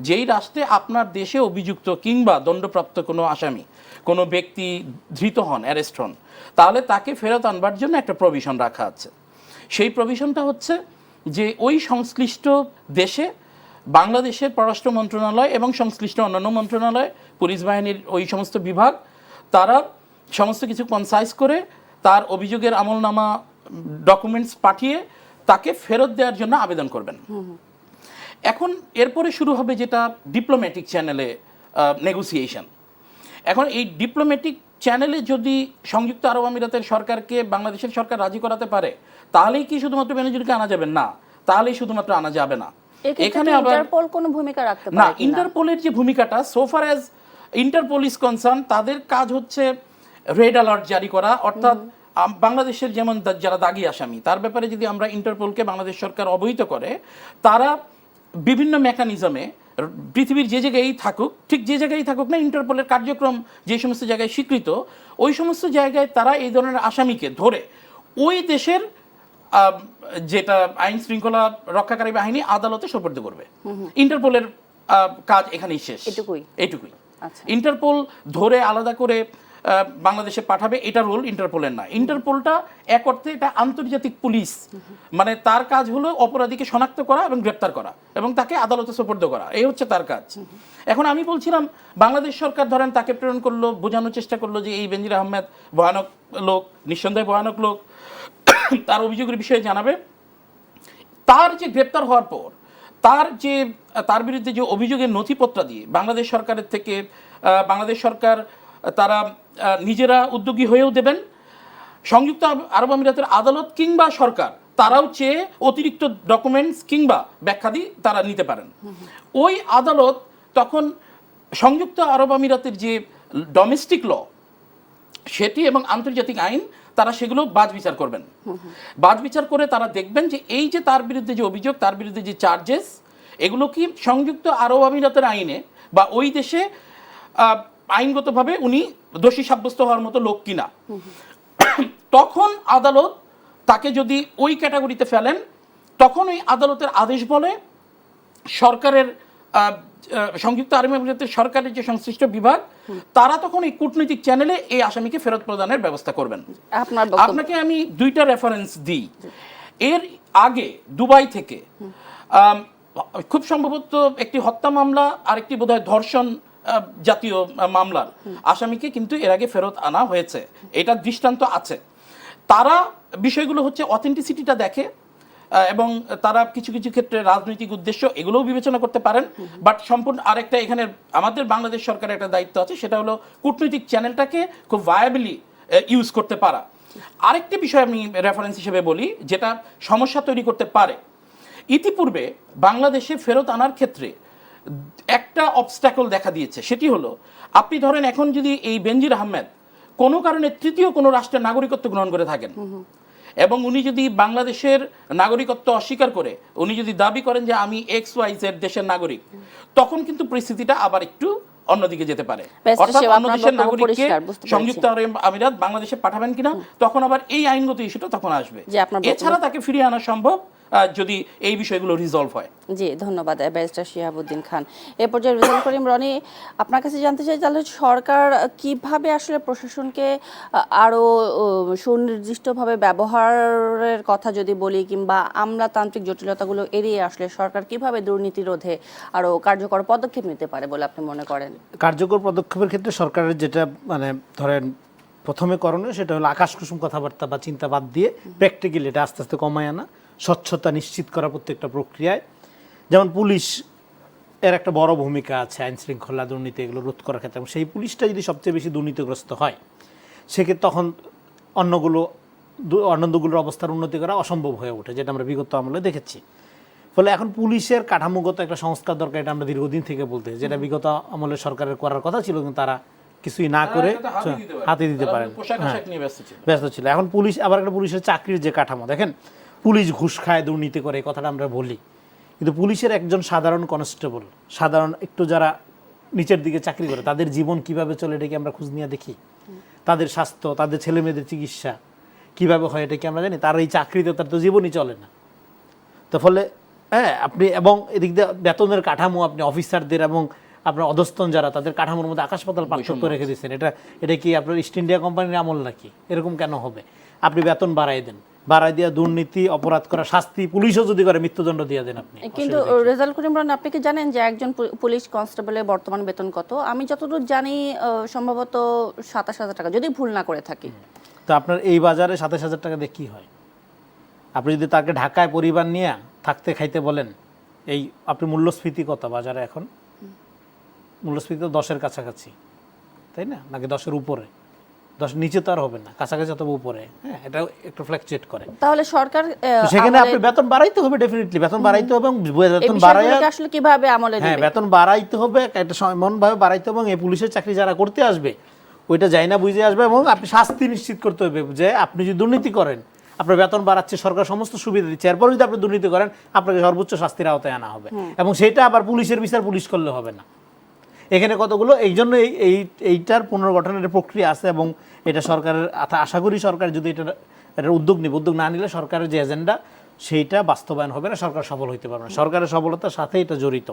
যেই রাষ্ট্রে আপনার দেশে অভিযুক্ত কিংবা দণ্ডপ্রাপ্ত কোনো আসামি, কোনো ব্যক্তি ধৃত হন, অ্যারেস্ট হন, তাহলে তাকে ফেরত আনবার জন্য একটা প্রভিশন রাখা আছে। সেই প্রভিশনটা হচ্ছে যে ওই সংশ্লিষ্ট দেশে বাংলাদেশের পররাষ্ট্র মন্ত্রণালয় এবং সংশ্লিষ্ট অন্যান্য মন্ত্রণালয়, পুলিশ বাহিনীর ওই সমস্ত বিভাগ, তারা সমস্ত কিছু কনসাইজ করে তার অভিযোগের আমলনামা ডকুমেন্টস পাঠিয়ে তাকে ফেরত দেওয়ার জন্য আবেদন করবেন। এখন এরপরে শুরু হবে যেটা ডিপ্লোম্যাটিক চ্যানেলে নেগোসিয়েশন। এখন এই ডিপ্লোম্যাটিক চ্যানেলে যদি সংযুক্ত আরব আমিরাতের সরকারকে বাংলাদেশের সরকার রাজি করাতে পারে, তাহলেই কি শুধুমাত্র বেনজিরকে আনা যাবে? না, তাহলেই শুধুমাত্র আনা যাবে না। এখানে ইন্টারপোল কোনো ভূমিকা রাখতে পারে না, কিনা? ইন্টারপোলের যে ভূমিকাটা, সোফার অ্যাজ ইন্টারপোল ইজ কনসার্ন, তাদের কাজ হচ্ছে রেড অ্যালার্ট জারি করা। অর্থাৎ বাংলাদেশের যেমন যারা দাগী আসামি, তার ব্যাপারে যদি আমরা ইন্টারপোলকে বাংলাদেশ সরকার অবহিত করে, তারা বিভিন্ন মেকানিজমে পৃথিবীর যে জায়গায় থাকুক, ঠিক যে জায়গায় থাকুক না, ইন্টারপোলের কার্যক্রম যে সমস্ত জায়গায় স্বীকৃত, ওই সমস্ত জায়গায় তারা এই ধরনের আসামিকে ধরে ওই দেশের যেটা আইন শৃঙ্খলা রক্ষাকারী বাহিনী আদালতে সোপর্দ করবে। ইন্টারপোলের কাজ এখানেই শেষ, এইটুকুই। আচ্ছা। ইন্টারপোল ধরে আলাদা করে বাংলাদেশে পাঠাবে, এটা রোল ইন্টারপোলের না। ইন্টারপোলটা এক অর্থে এটা আন্তর্জাতিক পুলিশ, মানে তার কাজ হলো অপরাধীকে শনাক্ত করা এবং গ্রেপ্তার করা এবং তাকে আদালতে সোপর্দ করা, এই হচ্ছে তার কাজ। এখন আমি বলছিলাম, বাংলাদেশ সরকার ধরেন তাকে প্রেরণ করলো, বোঝানোর চেষ্টা করলো যে এই বেনজির আহমেদ ভয়ানক লোক, নিঃসন্দেহে ভয়ানক লোক, তার অভিযোগের বিষয়ে জানাবে। তার যে গ্রেপ্তার হওয়ার পর তার বিরুদ্ধে যে অভিযোগের নথিপত্র দিয়ে বাংলাদেশ সরকারের থেকে বাংলাদেশ সরকার তারা নিজেরা উদ্যোগী হয়েও দেবেন, সংযুক্ত আরব আমিরাতের আদালত কিংবা সরকার তারাও চেয়ে অতিরিক্ত ডকুমেন্টস কিংবা ব্যাখ্যাদি তারা নিতে পারেন। ওই আদালত তখন সংযুক্ত আরব আমিরাতের যে ডোমেস্টিক ল সেটি এবং আন্তর্জাতিক আইন, তারা সেগুলো বাজ বিচার করবেন। বাজ বিচার করে তারা দেখবেন যে এই যে তার বিরুদ্ধে যে অভিযোগ, তার বিরুদ্ধে যে চার্জেস, এগুলো কি সংযুক্ত আরব আমিরাতের আইনে বা ওই দেশে আইনগতভাবে উনি দোষী সাব্যস্ত হওয়ার মতো লোক কিনা। তখন আদালত তাকে যদি ওই ক্যাটাগরিতে ফেলেন, তখন ওই আদালতের আদেশ বলে সরকারের সংযুক্ত আরব আমিরাতের সরকারের যে সংশ্লিষ্ট বিভাগ, তারা তখন এই কূটনৈতিক চ্যানেলে এই আসামিকে ফেরত প্রদানের ব্যবস্থা করবেন। আপনাকে আমি দুইটা রেফারেন্স দিই। এর আগে দুবাই থেকে খুব সম্ভবত একটি হত্যা মামলা আর একটি বোধহয় ধর্ষণ জাতীয় মামলার আসামিকে কিন্তু এর আগে ফেরত আনা হয়েছে, এটা দৃষ্টান্ত আছে। তারা বিষয়গুলো হচ্ছে অথেন্টিসিটিটা দেখে এবং তারা কিছু কিছু ক্ষেত্রে রাজনৈতিক উদ্দেশ্য এগুলোও বিবেচনা করতে পারেন। বাট সম্পূর্ণ আরেকটা এখানে আমাদের বাংলাদেশ সরকারের একটা দায়িত্ব আছে, সেটা হলো কূটনৈতিক চ্যানেলটাকে খুব ভায়াবলি ইউজ করতে পারা। আরেকটি বিষয় আমি রেফারেন্স হিসেবে বলি যেটা সমস্যা তৈরি করতে পারে। ইতিপূর্বে বাংলাদেশে ফেরত আনার ক্ষেত্রে একটা অবস্ট্যাকল দেখা দিয়েছে, সেটি হলো আপনি ধরেন এখন যদি এই বেনজির আহমেদ কোনো কারণে তৃতীয় কোনো রাষ্ট্রের নাগরিকত্ব গ্রহণ করে থাকেন এবং উনি যদি বাংলাদেশের নাগরিকত্ব অস্বীকার করে উনি যদি দাবি করেন যে আমি XYZ দেশের নাগরিক, তখন কিন্তু পরিস্থিতিটা আবার একটু অন্যদিকে যেতে পারে। অর্থাৎ অন্য দেশের নাগরিককে সংযুক্ত আরব আমিরাত বাংলাদেশে পাঠাবেন কিনা, তখন আবার এই আইনগত ইস্যুটা তখন আসবে। এছাড়া তাকে ফিরিয়ে আনা সম্ভব যদি এই বিষয়গুলো রিজলভ হয়। জি, ধন্যবাদ ব্যারিস্টার শিহাবুদ্দিন খান। এ পর্যায়ে রেজাউল করিম রনি, আপনার কাছে জানতে চাই তাহলে সরকার কিভাবে আসলে প্রশাসনকে আরো সুনির্দিষ্টভাবে ব্যবহারের কথা যদি বলি, কিংবা আমলাতান্ত্রিক জটিলতাগুলো এড়িয়ে আসলে সরকার কিভাবে দুর্নীতি রোধে আরো কার্যকর পদক্ষেপ নিতে পারে বলে আপনি মনে করেন? কার্যকর পদক্ষেপের ক্ষেত্রে সরকারের যেটা মানে ধরেন প্রথমে করণীয় সেটা হলো আকাশ কুসুম কথাবার্তা বা চিন্তা বাদ দিয়ে প্র্যাকটিক্যালি এটা আস্তে আস্তে কমায় আনা, স্বচ্ছতা নিশ্চিত করা প্রত্যেকটা প্রক্রিয়ায়। যেমন পুলিশ এর একটা বড় ভূমিকা আছে আইন শৃঙ্খলা দুর্নীতি এগুলো রোধ করার ক্ষেত্রে, এবং সেই পুলিশটা যদি সবচেয়ে বেশি দুর্নীতিগ্রস্ত হয় সেক্ষেত্রে তখন অন্যগুলোর অবস্থার উন্নতি করা অসম্ভব হয়ে ওঠে, যেটা আমরা বিগত আমলে দেখেছি। ফলে এখন পুলিশের কাঠামোগত একটা সংস্কার দরকার, এটা আমরা দীর্ঘদিন থেকে বলতে, যেটা বিগত আমলে সরকারের করার কথা ছিল কিন্তু তারা কিছুই না করে হাতে দিতে পারেন, ব্যস্ত ছিল। এখন পুলিশ আবার একটা পুলিশের চাকরির যে কাঠামো দেখেন, পুলিশ ঘুষ খায় দুর্নীতি করে এই কথাটা আমরা বলি, কিন্তু পুলিশের একজন সাধারণ কনস্টেবল, সাধারণ একটু যারা নিচের দিকে চাকরি করে তাদের জীবন কিভাবে চলে এটা কি আমরা খোঁজ নিয়ে দেখি? তাদের স্বাস্থ্য, তাদের ছেলে মেয়েদের চিকিৎসা কিভাবে হয় এটা কি আমরা জানি? তার এই চাকরিতে তার তো জীবনই চলে না। তো ফলে হ্যাঁ আপনি এবং এদিক দিয়ে বেতনের কাঠামো আপনি অফিসারদের এবং আপনার অধস্তন যারা তাদের কাঠামোর মধ্যে আকাশ পাতাল পার্থক্য রেখে দিচ্ছেন। এটা কি আপনার ইস্ট ইন্ডিয়া কোম্পানির আমল নাকি? এরকম কেন হবে? আপনি বেতন বাড়াই দেন, বাড়াই দিয়ে দুর্নীতি অপরাধ করা শাস্তি পুলিশও যদি করে মৃত্যুদণ্ড দিয়ে দেন আপনি। কিন্তু রেজাউল করিম রনি, আপনি কি জানেন যে একজন পুলিশ কনস্টেবলের বর্তমান বেতন কত? আমি যতদূর জানি সম্ভবত 27,000 টাকা, যদি ভুল না করে থাকি। তো আপনার এই বাজারে 27,000 টাকা দিয়ে কি হয়? আপনি যদি তাকে ঢাকায় পরিবার নিয়ে থাকতে খাইতে বলেন, এই আপনি মূল্যস্ফীতি কত বাজারে এখন? মূল্যস্ফীতি তো 10-এর কাছাকাছি, তাই না? নাকি 10-এর উপরে? 10 নিচে তো আর হবে না, কাছাকাছি অথবা উপরে। হ্যাঁ, এটা একটু ফ্ল্যাকচুয়েট করে। তাহলে সরকার সেখানে আপনি বেতন বাড়াইতে হবে, ডেফিনেটলি বেতন বাড়াইতে হবে, এবং বেতন বাড়াইয়া আসলে কিভাবে আমলে নেবে? হ্যাঁ, বেতন বাড়াইতে হবে, একটা এমনভাবে বাড়াইতে হবে এবং এই পুলিশের চাকরি যারা করতে আসবে ওইটা যাই না বুঝে আসবে, এবং আপনি শাস্তি নিশ্চিত করতে হবে যে আপনি যদি দুর্নীতি করেন আপনার বেতন বাড়াচ্ছে, সরকার সমস্ত সুবিধা দিচ্ছে, এরপর যদি আপনি দুর্নীতি করেন আপনাকে সর্বোচ্চ শাস্তির আওতায় আনা হবে, এবং সেটা আবার পুলিশের বিচার পুলিশ করলে হবে না। এখানে কতগুলো এই জন্য এইটার পুনর্গঠনের প্রক্রিয়া আছে, এবং এটা সরকারের আশা করি সরকার যদি এটার উদ্যোগ না নিলে সরকারের যে এজেন্ডা সেইটা বাস্তবায়ন হবে না, সরকার সফল হইতে পারবে না। সরকারের সফলতার সাথে এটা জড়িত।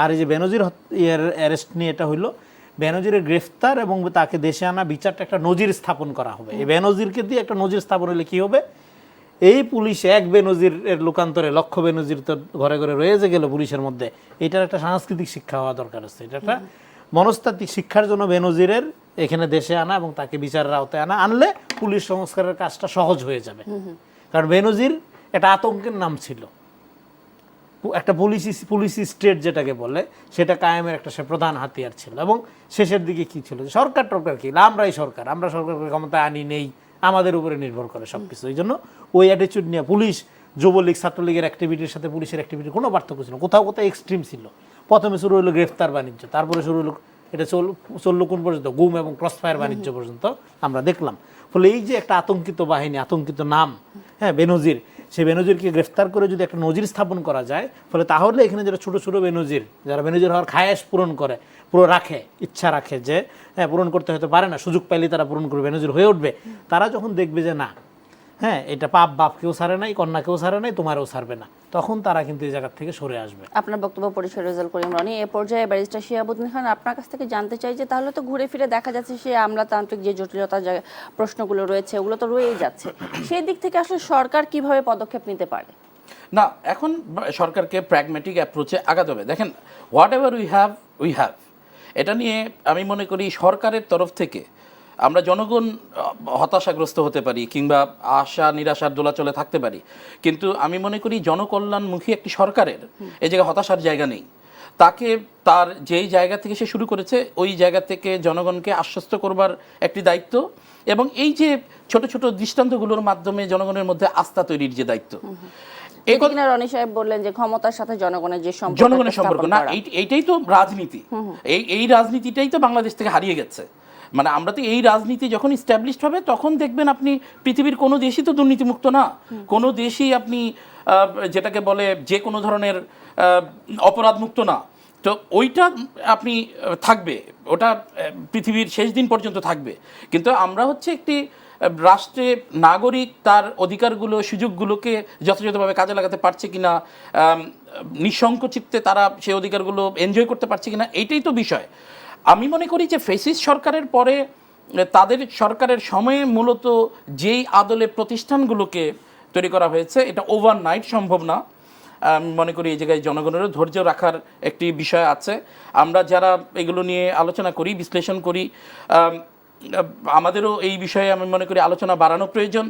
আর এই যে বেনজির অ্যারেস্ট নিয়ে এটা হইলো, বেনজিরের গ্রেফতার এবং তাকে দেশে আনা বিচারটা একটা নজির স্থাপন করা হবে। এই বেনজিরকে দিয়ে একটা নজির স্থাপন হলে কি হবে? এই পুলিশ এক বেনজির এর লোকান্তরে লক্ষ বেনজির তো ঘরে ঘরে রয়ে যে গেল পুলিশের মধ্যে, এটার একটা সাংস্কৃতিক শিক্ষা হওয়া দরকার আছে। এটা একটা মনস্তাত্ত্বিক শিক্ষার জন্য বেনজিরের এখানে দেশে আনা এবং তাকে বিচারের আওতায় আনলে পুলিশ সংস্কারের কাজটা সহজ হয়ে যাবে। কারণ বেনজির একটা আতঙ্কের নাম ছিল, একটা পুলিশি স্টেট যেটাকে বলে সেটা কায়েমের একটা সে প্রধান হাতিয়ার ছিল। এবং শেষের দিকে কি ছিল, সরকার কি আমরাই সরকার, আমরা সরকারকে ক্ষমতা আনি নেই, আমাদের উপরে নির্ভর করে সবকিছু। এই জন্য ওই অ্যাটিচিউড নিয়ে পুলিশ, যুবলীগ ছাত্রলীগের অ্যাক্টিভিটির সাথে পুলিশের অ্যাক্টিভিটির কোনো পার্থক্য ছিল, কোথাও এক্সট্রিম ছিল। প্রথমে শুরু হলো গ্রেফতার বাণিজ্য, তারপরে শুরু হলো এটা চললো কোন পর্যন্ত, গুম এবং ক্রসফায়ার বাণিজ্য পর্যন্ত আমরা দেখলাম। ফলে এই যে একটা আতঙ্কিত বাহিনী, আতঙ্কিত নাম, হ্যাঁ বেনজির, সেই বেনজিরকে গ্রেফতার করে যদি একটা নজির স্থাপন করা যায়, ফলে তাহলে এখানে যারা ছোটো ছোটো বেনজির, যারা বেনজির হওয়ার খায়েশ পূরণ করে, ইচ্ছা রাখে যে হ্যাঁ পূরণ করতে হতে পারে না, সুযোগ পাইলে তারা পূরণ করবে, বেনজির হয়ে উঠবে, তারা যখন দেখবে যে না হ্যাঁ এটা পাপ বাপকেও ছাড়ে নাই, কন্যাকেও ছাড়ে নাই, তোমারও ছাড়বে না, তখন তারা কিন্তু এই জায়গা থেকে সরে আসবে। আপনার বক্তব্য পরিচয় রেজাউল করিম রনি। এ পর্যায়ে ব্যারিস্টার শিহাবুদ্দিন খান, আপনার কাছ থেকে জানতে চাই যে তাহলে তো ঘুরে ফিরে দেখা যাচ্ছে সে আমলাতান্ত্রিক যে জটিলতা প্রশ্নগুলো রয়েছে ওগুলো তো রয়েই যাচ্ছে, সেই দিক থেকে আসলে সরকার কিভাবে পদক্ষেপ নিতে পারে? না, এখন সরকারকে প্র্যাগম্যাটিক অ্যাপ্রোচে আগাতে হবে। দেখেন, হোয়াট এভার উই হ্যাভ, এটা নিয়ে আমি মনে করি সরকারের তরফ থেকে আমরা জনগণ হতাশাগ্রস্ত হতে পারি কিংবা আশা নিরাশার দোলাচলে থাকতে পারি, কিন্তু আমি মনে করি জনকল্যাণমুখী একটি সরকারের এই জায়গায় হতাশার জায়গা নেই। তাকে তার যেই জায়গা থেকে সে শুরু করেছে ওই জায়গা থেকে জনগণকে আশ্বস্ত করবার একটি দায়িত্ব, এবং এই যে ছোট ছোট দৃষ্টান্তগুলোর মাধ্যমে জনগণের মধ্যে আস্থা তৈরির যে দায়িত্ব। রনি সাহেব বললেন যে ক্ষমতার সাথে জনগণের যে জনগণের সম্পর্ক না, এইটাই তো রাজনীতি, এই রাজনীতিটাই তো বাংলাদেশ থেকে হারিয়ে গেছে। মানে আমরা তো এই রাজনীতি যখন ইস্টাবলিশড হবে তখন দেখবেন আপনি পৃথিবীর কোনো দেশই তো দুর্নীতিমুক্ত না, কোনো দেশই আপনি যেটাকে বলে যে কোনো ধরনের অপরাধমুক্ত না। তো ওইটা আপনি থাকবে, ওটা পৃথিবীর শেষ দিন পর্যন্ত থাকবে। কিন্তু আমরা হচ্ছে একটি রাষ্ট্রে নাগরিক তার অধিকারগুলো সুযোগগুলোকে যথাযথভাবে কাজে লাগাতে পারছে কিনা, নিঃসংকোচিত্তে তারা সেই অধিকারগুলো এনজয় করতে পারছে কিনা, এইটাই তো বিষয়। আমি মনে করি যে ফেসিস্ট সরকারের পরে তাদের সরকারের সময়ে মূলত যেই আদলে প্রতিষ্ঠানগুলোকে তৈরি করা হয়েছে এটা ওভারনাইট সম্ভব না। আমি মনে করি এই জায়গায় জনগণেরও ধৈর্য রাখার একটি বিষয় আছে। আমরা যারা এগুলো নিয়ে আলোচনা করি, বিশ্লেষণ করি, আমাদেরও এই বিষয়ে আমি মনে করি আলোচনা বাড়ানো প্রয়োজন।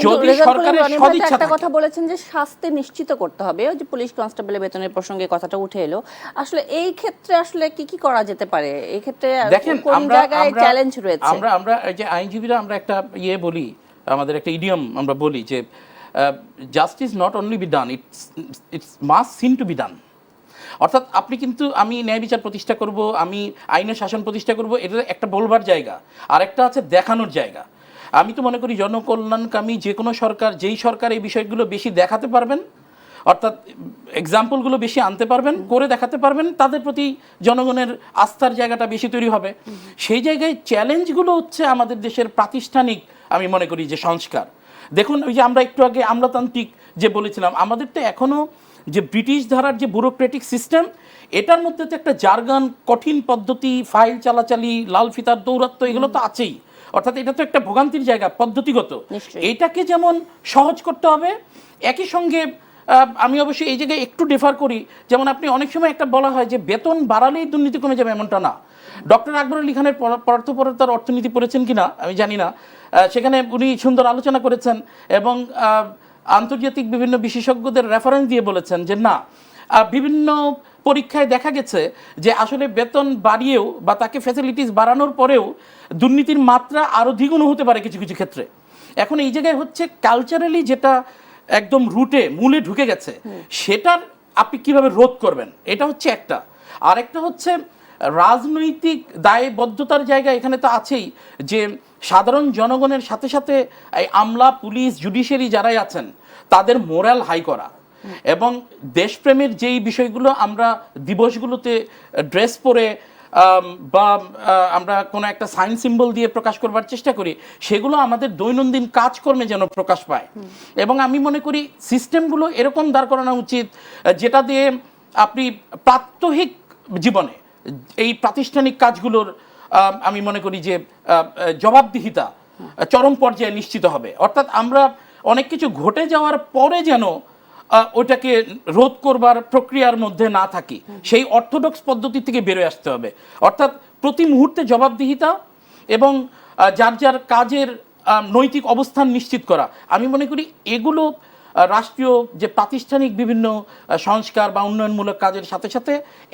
যদি সরকারের সদিচ্ছা একটা থাকে। কথা বলেছেন যে শাস্তি নিশ্চিত করতে হবে, ওই যে পুলিশ কনস্টেবলের বেতনের প্রসঙ্গে কথাটা উঠে এলো, আসলে এই ক্ষেত্রে আসলে কি কি করা যেতে পারে? এই ক্ষেত্রে দেখেন কোন জায়গায় চ্যালেঞ্জ রয়েছে? আমরা এই যে আইনজীবীরা আমরা একটা বলি, আমাদের একটা ইডিয়ম আমরা বলি যে justice not only be done, it's must seen to be done. অর্থাৎ আপনি কিন্তু আমি ন্যায় বিচার প্রতিষ্ঠা করব, আমি আইনের শাসন প্রতিষ্ঠা করব, এটা একটা বলবার জায়গা, আর একটা আছে দেখানোর জায়গা। আমি তো মনে করি জনকল্যাণকামী যে কোনো সরকার, যেই সরকার এই বিষয়গুলো বেশি দেখাতে পারবেন, অর্থাৎ এক্সাম্পলগুলো বেশি আনতে পারবেন, করে দেখাতে পারবেন, তাদের প্রতি জনগণের আস্থার জায়গাটা বেশি তৈরি হবে। সেই জায়গায় চ্যালেঞ্জগুলো হচ্ছে আমাদের দেশের প্রাতিষ্ঠানিক, আমি মনে করি যে সংস্কার। দেখুন ওই যে আমরা একটু আগে আমলাতান্ত্রিক যে বলেছিলাম, আমাদের তো এখনও যে ব্রিটিশ ধারার যে ব্যুরোক্রেটিক সিস্টেম, এটার মধ্যে তো একটা জার্গন, কঠিন পদ্ধতি, ফাইল চালাচালি, লাল ফিতার দৌরাত্ম্য, এগুলো তো আছেই। অর্থাৎ এটা তো একটা ভোগান্তির জায়গা পদ্ধতিগত, এইটাকে যেমন সহজ করতে হবে, একই সঙ্গে আমি অবশ্যই এই জায়গায় একটু ডিফার করি। যেমন আপনি অনেক সময় একটা বলা হয় যে বেতন বাড়ালেই দুর্নীতি কমে যাবে, এমনটা না। ডক্টর আকবর আলী খানের পদার্থপরতার অর্থনীতি পড়েছেন কিনা আমি জানি না, সেখানে উনি সুন্দর আলোচনা করেছেন এবং আন্তর্জাতিক বিভিন্ন বিশেষজ্ঞদের রেফারেন্স দিয়ে বলেছেন যে না, বিভিন্ন পরীক্ষায় দেখা গেছে যে আসলে বেতন বাড়িয়েও বা তাকে ফ্যাসিলিটিস বাড়ানোর পরেও দুর্নীতির মাত্রা আরও দ্বিগুণ হতে পারে কিছু কিছু ক্ষেত্রে। এখন এই জায়গায় হচ্ছে কালচারালি যেটা একদম রুটে মূলে ঢুকে গেছে, সেটার আপনি কিভাবে রোধ করবেন, এটা হচ্ছে একটা। আরেকটা হচ্ছে রাজনৈতিক দায়বদ্ধতার জায়গা এখানে তো আছেই, যে সাধারণ জনগণের সাথে সাথে এই আমলা, পুলিশ, জুডিশিয়ারি যারাই আছেন তাদের মোরাল হাই করা, এবং দেশপ্রেমের যেই বিষয়গুলো আমরা দিবসগুলোতে ড্রেস পরে বা আমরা কোনো একটা সাইন সিম্বল দিয়ে প্রকাশ করবার চেষ্টা করি, সেগুলো আমাদের দৈনন্দিন কাজকর্মে যেন প্রকাশ পায়। এবং আমি মনে করি সিস্টেমগুলো এরকম দাঁড় করানো উচিত যেটা দিয়ে আপনি প্রাত্যহিক জীবনে এই প্রাতিষ্ঠানিক কাজগুলোর আমি মনে করি যে জবাবদিহিতা চরম পর্যায়ে নিশ্চিত হবে। অর্থাৎ আমরা অনেক কিছু ঘটে যাওয়ার পরে যেন ওইটাকে রোধ করবার প্রক্রিয়ার মধ্যে না থাকি, সেই অর্থোডক্স পদ্ধতি থেকে বেরোয় আসতে হবে। অর্থাৎ প্রতি মুহূর্তে জবাবদিহিতা এবং যার যার কাজের নৈতিক অবস্থান নিশ্চিত করা, আমি মনে করি এগুলো রাষ্ট্রীয় যে প্রাতিষ্ঠানিক বিভিন্ন সংস্কার বা উন্নয়নমূলক কাজের সাথে সাথে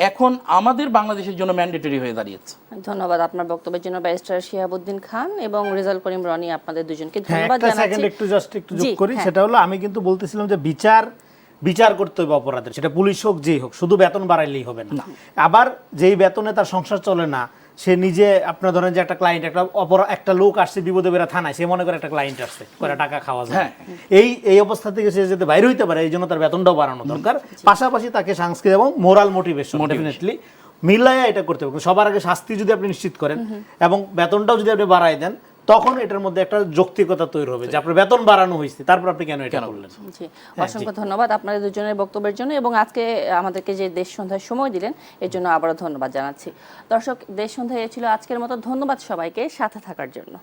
এখন আমাদের বাংলাদেশের জন্য ম্যান্ডেটরি হয়ে দাঁড়িয়েছে। ধন্যবাদ আপনার বক্তব্যের জন্য ব্যারিস্টার শিহাবুদ্দিন খান এবং রেজাউল করিম রনি, আপনাদের দুজনকে হ্যাঁ, ধন্যবাদ একটা জানাচ্ছি। সেকেন্ড একটু জাস্ট একটু যোগ করি, সেটা হলো আমি কিন্তু বলতেছিলাম যে বিচার করতে হবে অপরাধের, সেটা পুলিশ হোক যেই হোক, শুধু বেতন বাড়াইলেই হবে না। আবার যেই বেতনে তার সংসার চলে না, সে নিজে আপনার ধরেন যে একটা ক্লায়েন্ট, একটা লোক আসছে বিপদে বেড়া থানায়, সে মনে করে একটা ক্লায়েন্ট আসছে করে টাকা খাওয়া যায়, এই অবস্থা থেকে সে যাতে বাইরে হইতে পারে, এই জন্য তার বেতনটাও বাড়ানো দরকার। পাশাপাশি তাকে সাংস্কৃতিক এবং মোরাল মোটিভেশন ডেফিনেটলি মিলাইয়া এটা করতে হবে। সবার আগে শাস্তি যদি আপনি নিশ্চিত করেন এবং বেতনটাও যদি আপনি বাড়াই দেন, তখন এটার মধ্যে একটা যৌক্তিকতা তৈরি হবে যে আপনার বেতন বাড়ানো হয়েছে, তারপর আপনি কেন এটা করলেন। জি, অসংখ্য ধন্যবাদ আপনাদের দুজনের বক্তব্যের জন্য এবং আজকে আমাদেরকে যে দেশ সন্ধ্যায় সময় দিলেন এর জন্য আবারও ধন্যবাদ জানাচ্ছি। দর্শক, দেশ সন্ধ্যায় ছিল আজকের মতো। ধন্যবাদ সবাইকে সাথে থাকার জন্য।